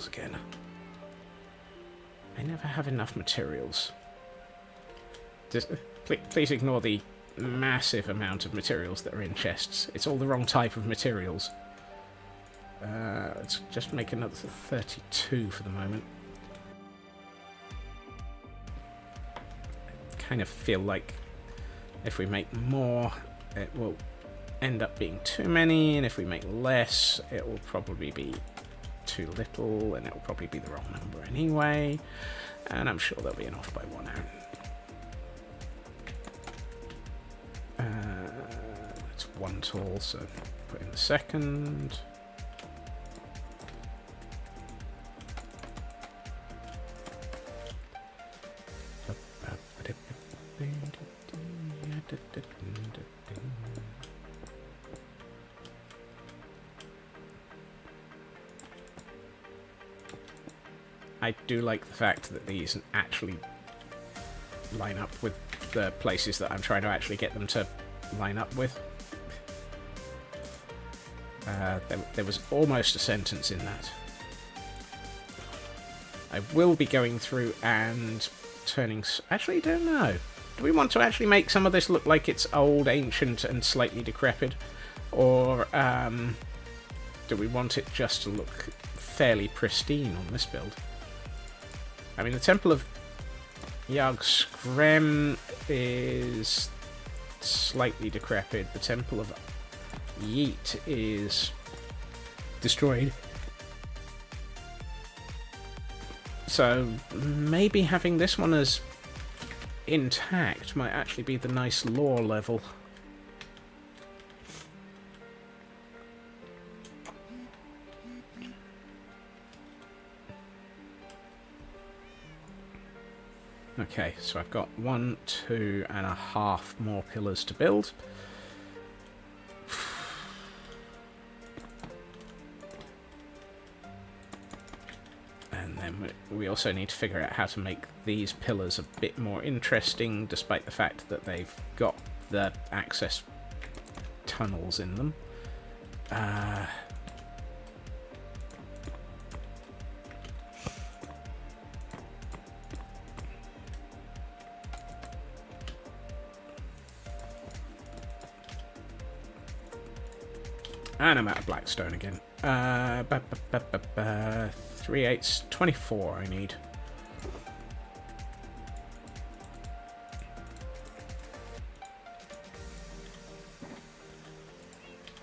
Again. I never have enough materials. Just, please ignore the massive amount of materials that are in chests. It's all the wrong type of materials. Let's just make another 32 for the moment. I kind of feel like if we make more, it will end up being too many, and if we make less, it will probably be too little, and it'll probably be the wrong number anyway, and I'm sure they'll be off by 1 hour. It's 1 tall, so put in the second. I do like the fact that these actually line up with the places that I'm trying to actually get them to line up with. There was almost a sentence in that. I will be going through and turning... Actually, I don't know. Do we want to actually make some of this look like it's old, ancient, and slightly decrepit? Or do we want it just to look fairly pristine on this build? I mean, the Temple of Yag Skrem is slightly decrepit. The Temple of Yeet is destroyed. So maybe having this one as intact might actually be the nice lore level. Okay, so I've got 1, 2.5 more pillars to build. And then we also need to figure out how to make these pillars a bit more interesting, despite the fact that they've got the access tunnels in them. And I'm out of blackstone again. 3/8, 24 I need.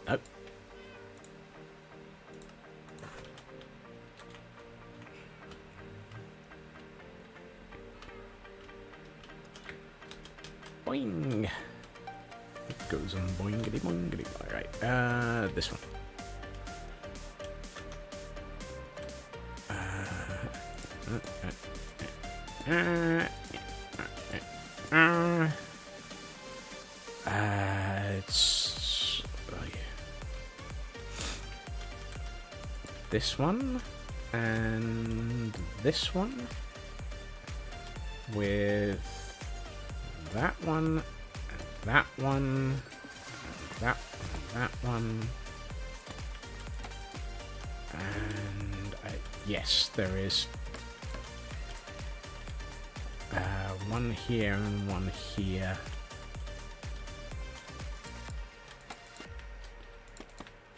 Nope. Boing. It goes on boingity boingity. Alright, this one. It's this one and this one. with that one, that one, that one, and yes, there is one here and one here.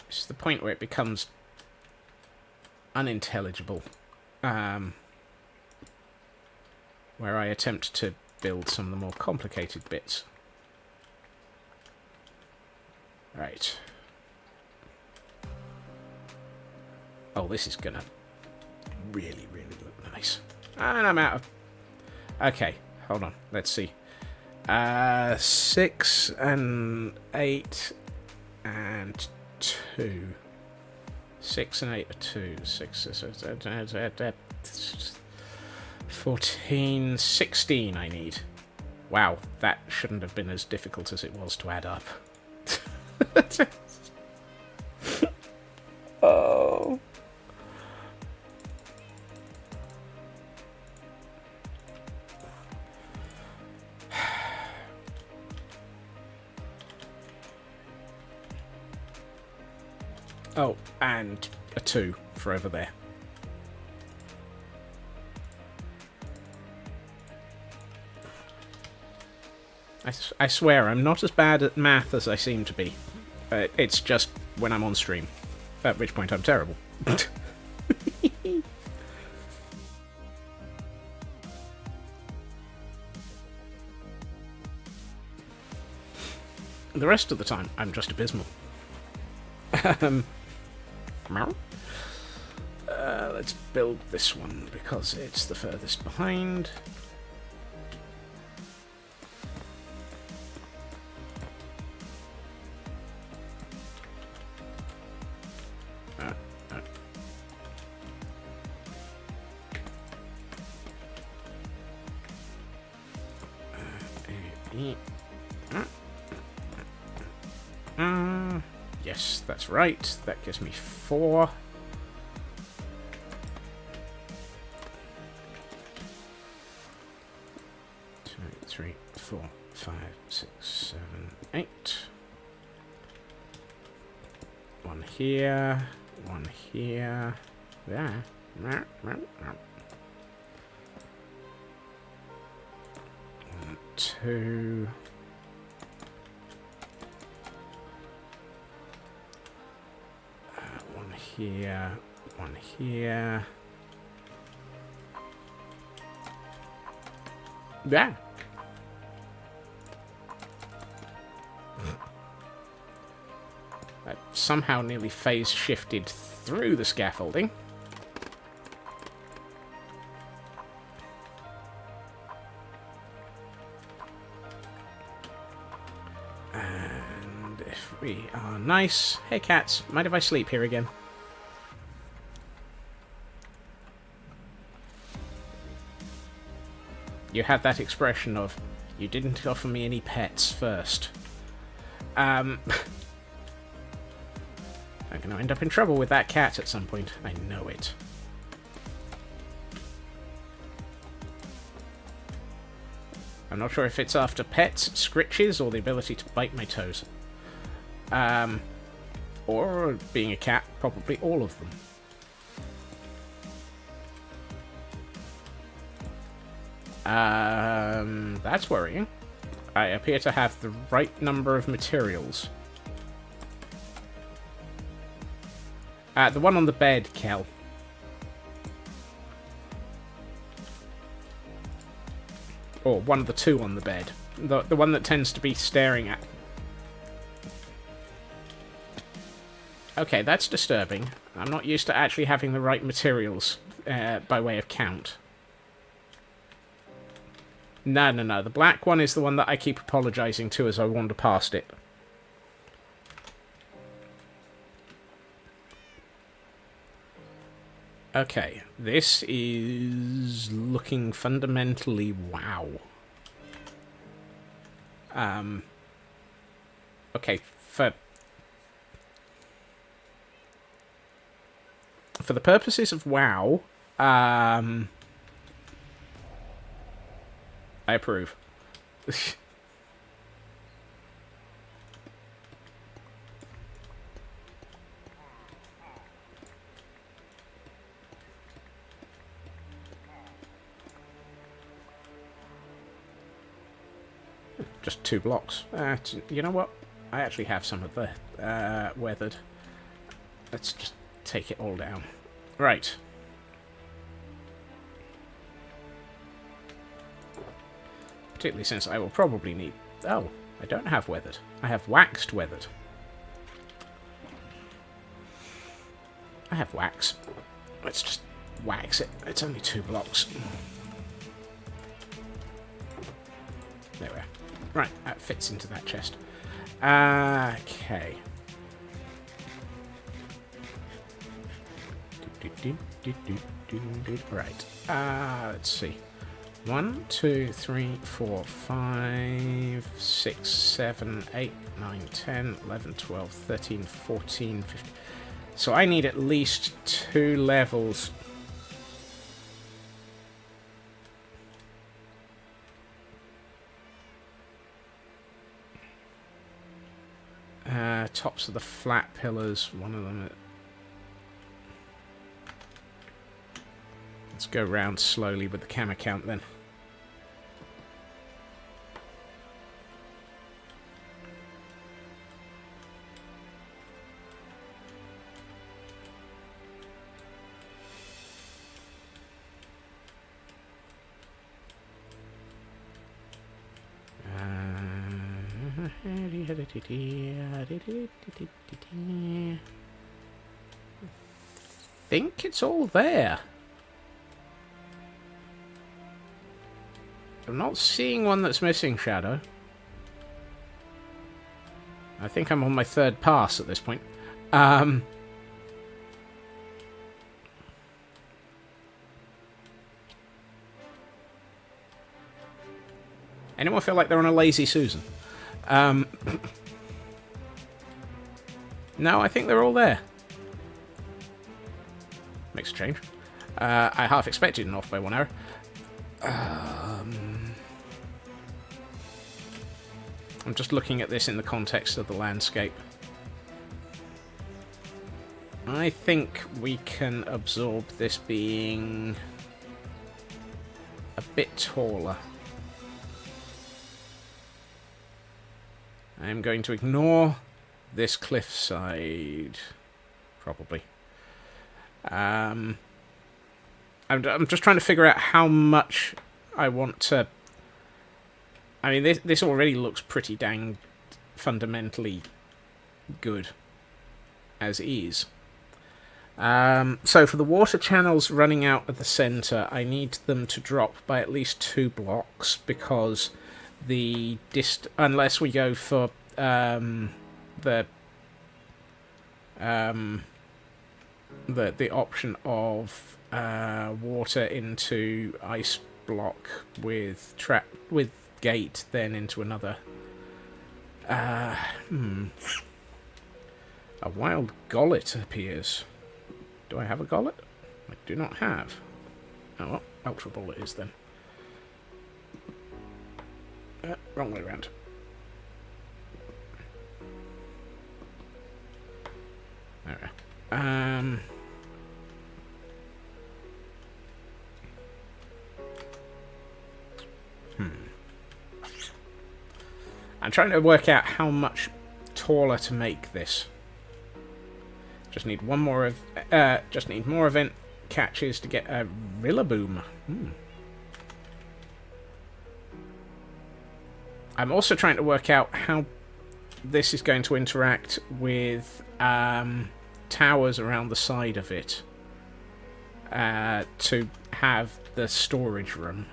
It's the point where it becomes unintelligible, where I attempt to build some of the more complicated bits. Right. Oh, this is gonna really, really look nice. And I'm out of... Okay, hold on. Let's see. 6 and 8 and 2. 6 and 8 are 2. 14, 16 I need. Wow, that shouldn't have been as difficult as it was to add up. Oh. Oh, and a 2 for over there. I swear, I'm not as bad at math as I seem to be. It's just when I'm on stream. At which point I'm terrible. The rest of the time, I'm just abysmal. Let's build this one because it's the furthest behind. Yes, that's right. That gives me 4. Two, 3, 4, 5, 6, 7, 8. One here. One here. There. 1, 2. Here, one here. Yeah. I somehow nearly phase shifted through the scaffolding. And if we are nice... Hey cats, mind if I sleep here again? You had that expression of, you didn't offer me any pets first. I'm going to end up in trouble with that cat at some point. I know it. I'm not sure if it's after pets, scritches, or the ability to bite my toes. Or being a cat, probably all of them. That's worrying. I appear to have the right number of materials. The one on the bed, Kel. Or one of the 2 on the bed. The one that tends to be staring at... Okay, that's disturbing. I'm not used to actually having the right materials by way of count. No. The black one is the one that I keep apologizing to as I wander past it. Okay, this is looking fundamentally wow. Okay, for the purposes of wow, I approve. Just 2 blocks. You know what? I actually have some of the weathered. Let's just take it all down. Right. Particularly since I will probably need... Oh, I don't have weathered. I have waxed weathered. I have wax. Let's just wax it. It's only 2 blocks. There we are. Right, that fits into that chest. Okay. Right. Let's see. 1, 2, 3, 4, 5, 6, 7, 8, 9, 10, 11, 12, 13, 14, 15. So I need at least 2 levels. Tops of the flat pillars. One of them. Let's go round slowly with the camera count then. I think it's all there. I'm not seeing one that's missing, Shadow. I think I'm on my 3rd pass at this point. Anyone feel like they're on a lazy Susan? No, I think they're all there. Makes a change. I half expected an off by 1 hour. I'm just looking at this in the context of the landscape. I think we can absorb this being a bit taller. I'm going to ignore this cliffside, probably. I'm just trying to figure out how much I want to... I mean, this already looks pretty dang fundamentally good as is. So for the water channels running out of the centre, I need them to drop by at least 2 blocks because the unless we go for the option of water into ice block with gate, then into another. A wild gullet appears. Do I have a gullet? I do not have. Oh, well, Ultra Ball it is then. Wrong way around. There we are. I'm trying to work out how much taller to make this. Just need one more just need more event catches to get a Rillaboom. I'm also trying to work out how this is going to interact with towers around the side of it to have the storage room.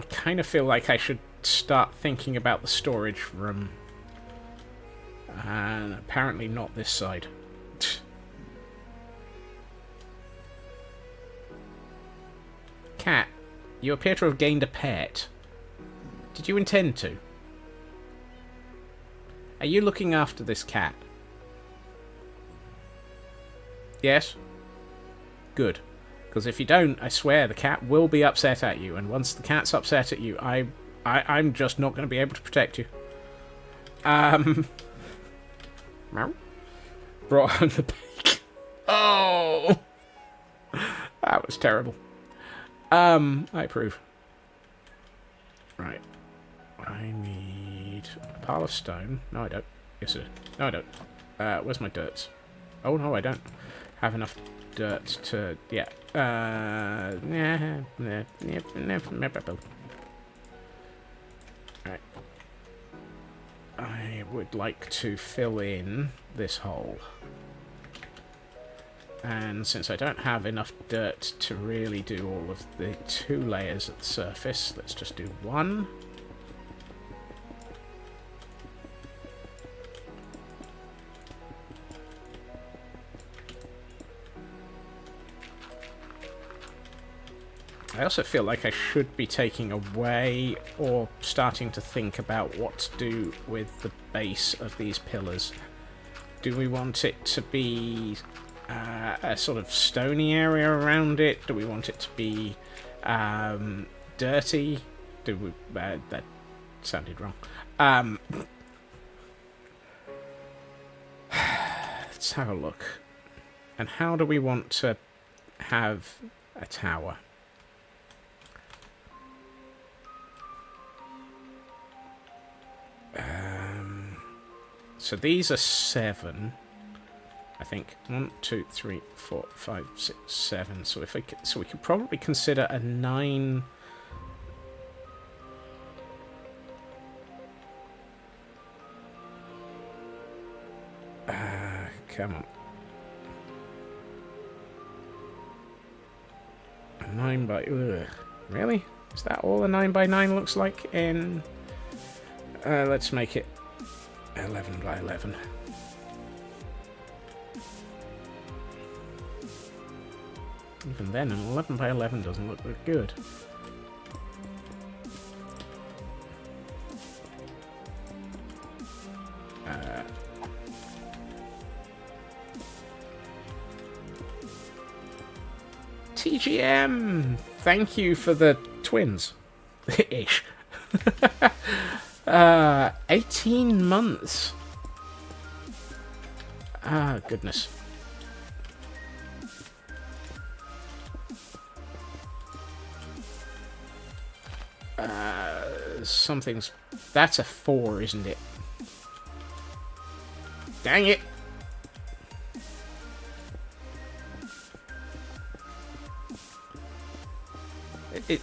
I kind of feel like I should start thinking about the storage room. And apparently not this side. Cat, you appear to have gained a pet. Did you intend to? Are you looking after this cat? Yes? Good. Because if you don't, I swear the cat will be upset at you. And once the cat's upset at you, I'm just not going to be able to protect you. Meow. Brought home the bacon. Oh! That was terrible. I approve. Right. I need a pile of stone. No, I don't. Yes, I do. No, I don't. Where's my dirt? Oh, no, I don't have enough dirt to... Yeah. Right. I would like to fill in this hole. And since I don't have enough dirt to really do all of the 2 layers at the surface, let's just do 1. I also feel like I should be taking away or starting to think about what to do with the base of these pillars. Do we want it to be a sort of stony area around it? Do we want it to be dirty? Do we... that sounded wrong. Let's have a look. And how do we want to have a tower? So these are 7, I think. 1, 2, 3, 4, 5, 6, 7. So if we could probably consider a 9. Come on. A 9 by... Ugh. Really? Is that all a 9 by 9 looks like in... let's make it 11 by 11. Even then, an 11 by 11 doesn't look that good. TGM! Thank you for the twins. Ish. 18 months. Ah, goodness. Something's... That's a 4, isn't it? Dang it!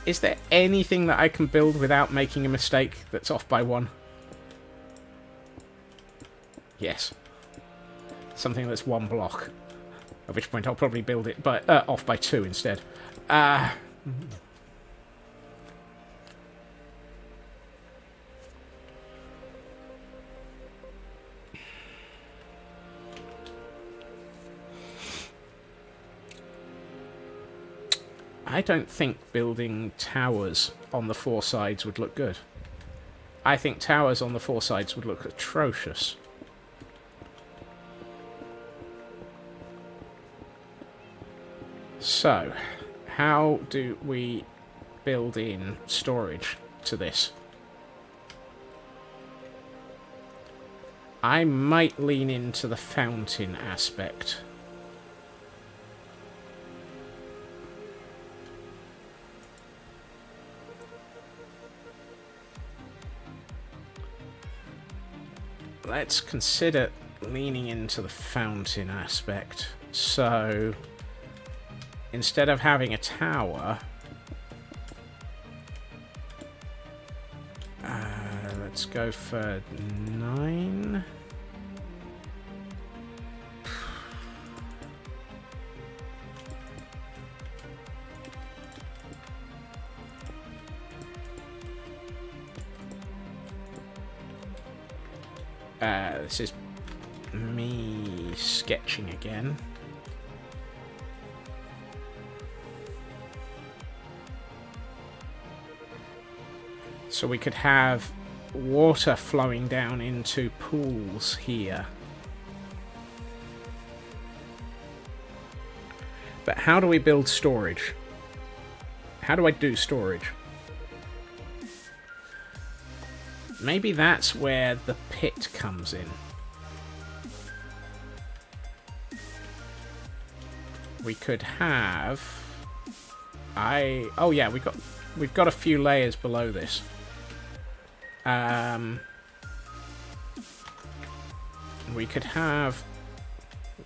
Is there anything that I can build without making a mistake that's off by 1? Yes. Something that's 1 block. At which point I'll probably build it by, off by 2 instead. I don't think building towers on the 4 sides would look good. I think towers on the 4 sides would look atrocious. So, how do we build in storage to this? I might lean into the fountain aspect. Let's consider leaning into the fountain aspect. So, instead of having a tower, let's go for 9. This is me sketching again. So we could have water flowing down into pools here. But how do we build storage? How do I do storage? Maybe that's where the pit comes in. We could have... Oh yeah, we've got a few layers below this. We could have...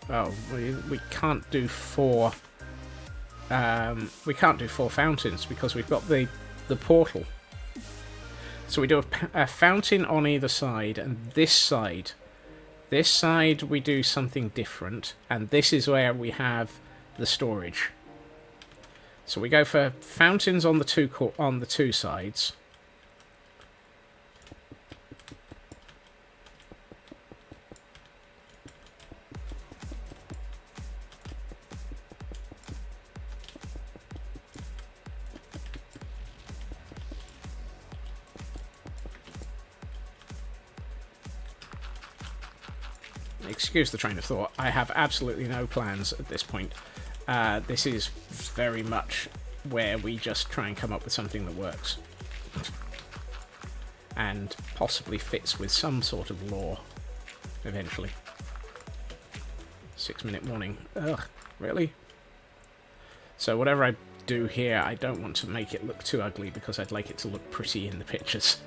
Oh, we can't do four... we can't do 4 fountains because we've got the portal. So we do a fountain on either side, and this side we do something different, and this is where we have the storage. So we go for fountains on the two sides. Excuse the train of thought. I have absolutely no plans at this point. This is very much where we just try and come up with something that works. And possibly fits with some sort of lore, eventually. 6-minute warning. Ugh, really? So whatever I do here, I don't want to make it look too ugly because I'd like it to look pretty in the pictures.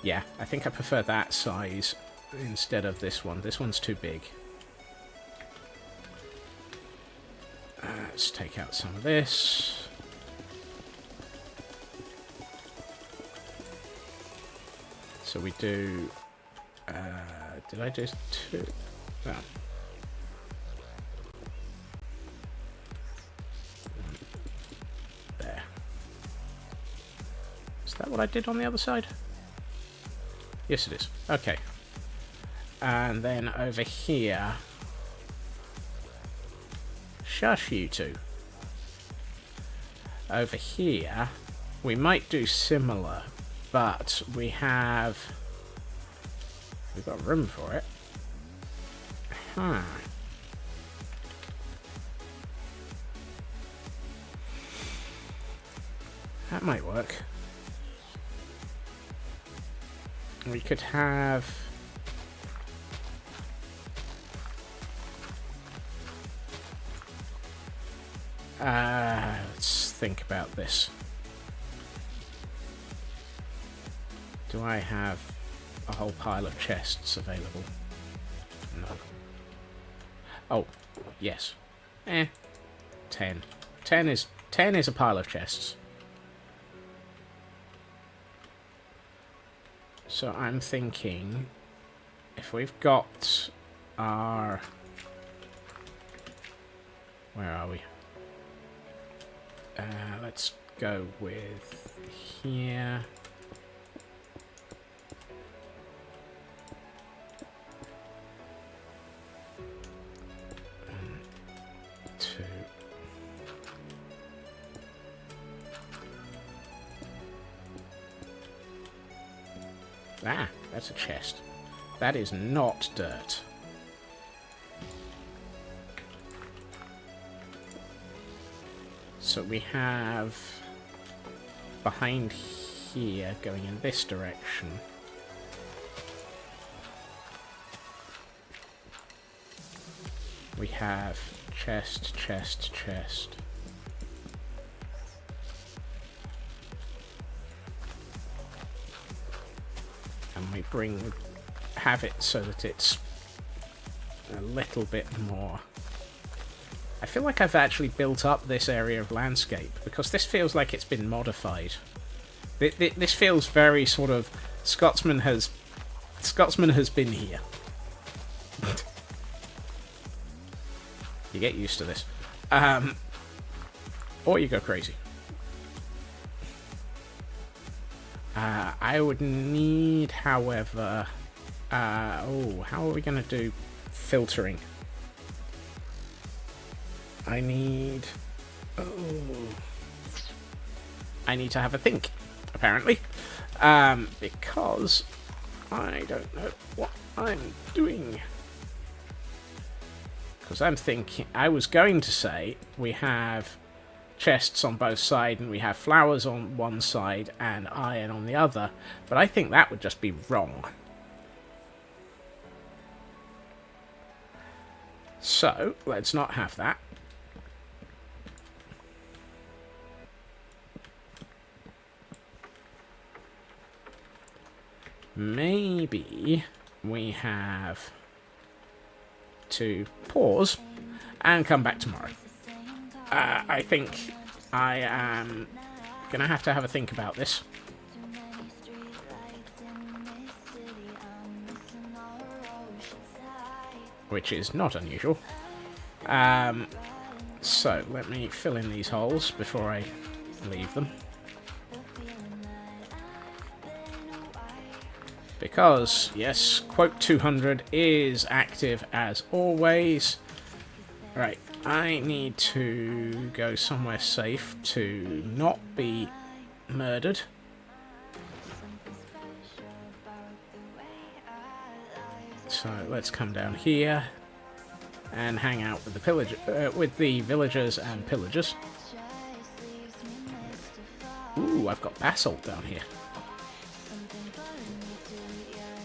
Yeah, I think I prefer that size instead of this one. This one's too big. Let's take out some of this. So we do... did I do 2? Oh. There. Is that what I did on the other side? Yes, it is. Okay. And then over here... Shush, you two. Over here, we might do similar, but we've got room for it. Huh. That might work. We could have... let's think about this. Do I have a whole pile of chests available? No. Oh, yes. 10. 10 is a pile of chests. So I'm thinking, if we've got our... Where are we? Let's go with here. Ah, that's a chest. That is not dirt. So we have behind here going in this direction. We have chest, chest, chest. And we have it so that it's a little bit more. I feel like I've actually built up this area of landscape because this feels like it's been modified. This feels very sort of Scotsman has been here. You get used to this, or you go crazy. I would need, however, How are we going to do filtering? I need to have a think, apparently, because I don't know what I'm doing. Because I'm thinking, I was going to say we have chests on both sides and we have flowers on one side and iron on the other, but I think that would just be wrong. So, let's not have that. Maybe we have to pause and come back tomorrow. I think I am going to have a think about this. Which is not unusual. So, let me fill in these holes before I leave them. Because, yes, quote 200 is active as always. Right, I need to go somewhere safe to not be murdered. So let's come down here and hang out with the villagers and pillagers. Ooh, I've got basalt down here.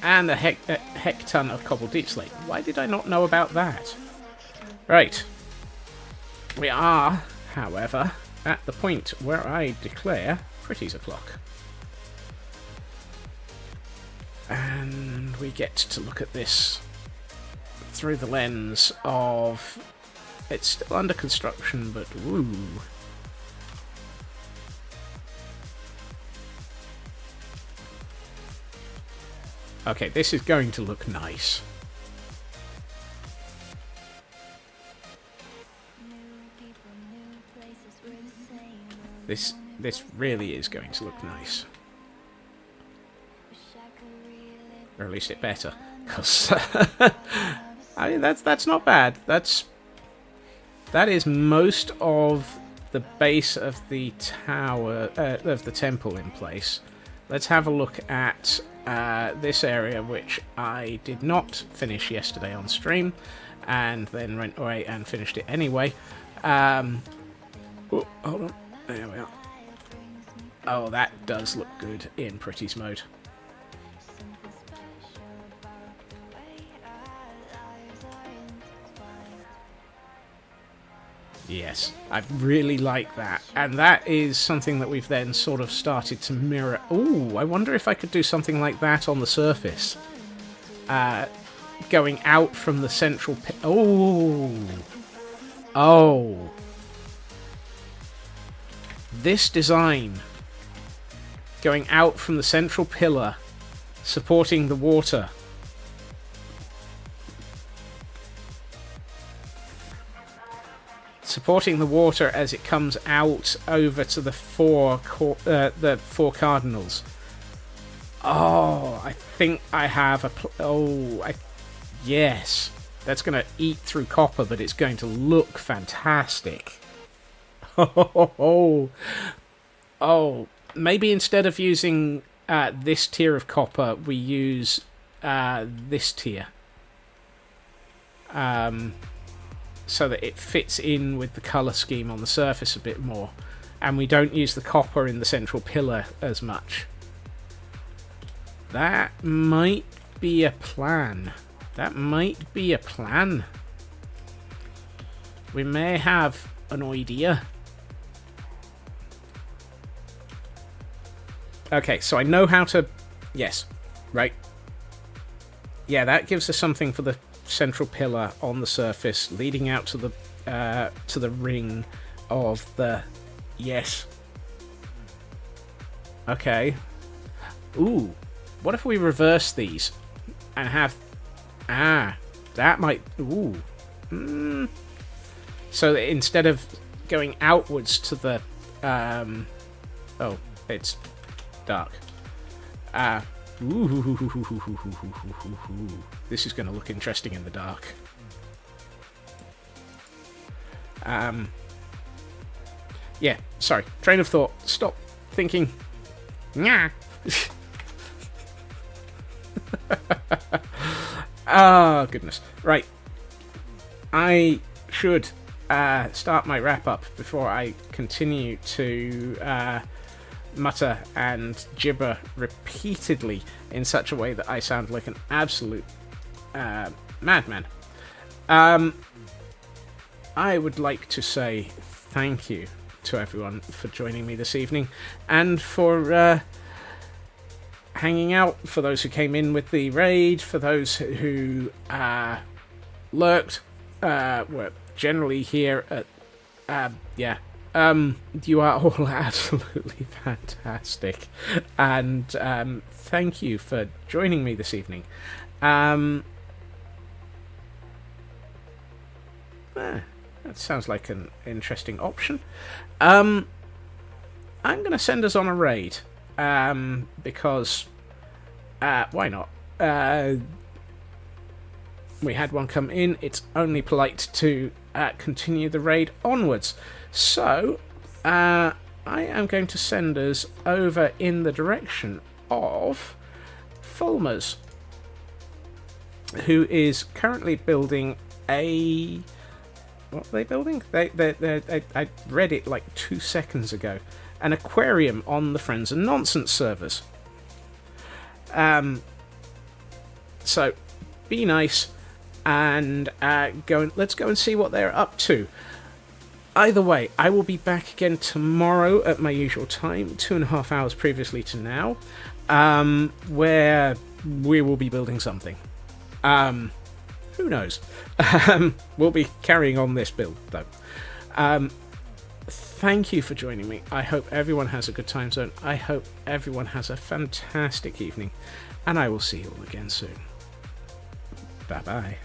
And a heck ton of cobbled deep slate. Why did I not know about that? Right. We are, however, at the point where I declare pretty's o'clock. And we get to look at this through the lens of... It's still under construction, but woo. Okay, this is going to look nice. This really is going to look nice. Or at least it better. Because I mean that's not bad. That is most of the base of the tower of the temple in place. Let's have a look at this area, which I did not finish yesterday on stream, and then went away and finished it anyway. Oh, hold on. There we are. Oh, that does look good in Pretty's mode. Yes, I really like that. And that is something that we've then sort of started to mirror. Ooh, I wonder if I could do something like that on the surface. Going out from the central... Oh. This design. Going out from the central pillar, supporting the water. Supporting the water as it comes out over to the four cardinals. Oh, I think I have a... yes. That's going to eat through copper, but it's going to look fantastic. Oh, maybe instead of using this tier of copper, we use this tier. So that it fits in with the colour scheme on the surface a bit more. And we don't use the copper in the central pillar as much. That might be a plan. That might be a plan. We may have an idea. Okay, so I know how to... Yes, right. Yeah, that gives us something for the central pillar on the surface, leading out to the ring of the... Yes. Okay. Ooh, what if we reverse these and have... that might... Ooh. So that instead of going outwards to the... Oh, it's dark. Ooh. This is going to look interesting in the dark. Yeah, sorry. Train of thought. Stop thinking. Nah. Oh, goodness. Right. I should start my wrap-up before I continue to mutter and gibber repeatedly in such a way that I sound like an absolute madman. I would like to say thank you to everyone for joining me this evening and for hanging out, for those who came in with the raid, for those who lurked, were generally here at you are all absolutely fantastic, and thank you for joining me this evening. That sounds like an interesting option. I'm going to send us on a raid, because why not? We had one come in. It's only polite to continue the raid onwards. So, I am going to send us over in the direction of Fulmers, who is currently building a... What are they building? I read it like 2 seconds ago. An aquarium on the Friends and Nonsense servers. So, be nice and let's go and see what they're up to. Either way, I will be back again tomorrow at my usual time, 2.5 hours previously to now, where we will be building something. Who knows? We'll be carrying on this build, though. Thank you for joining me. I hope everyone has a good time zone. I hope everyone has a fantastic evening. And I will see you all again soon. Bye-bye.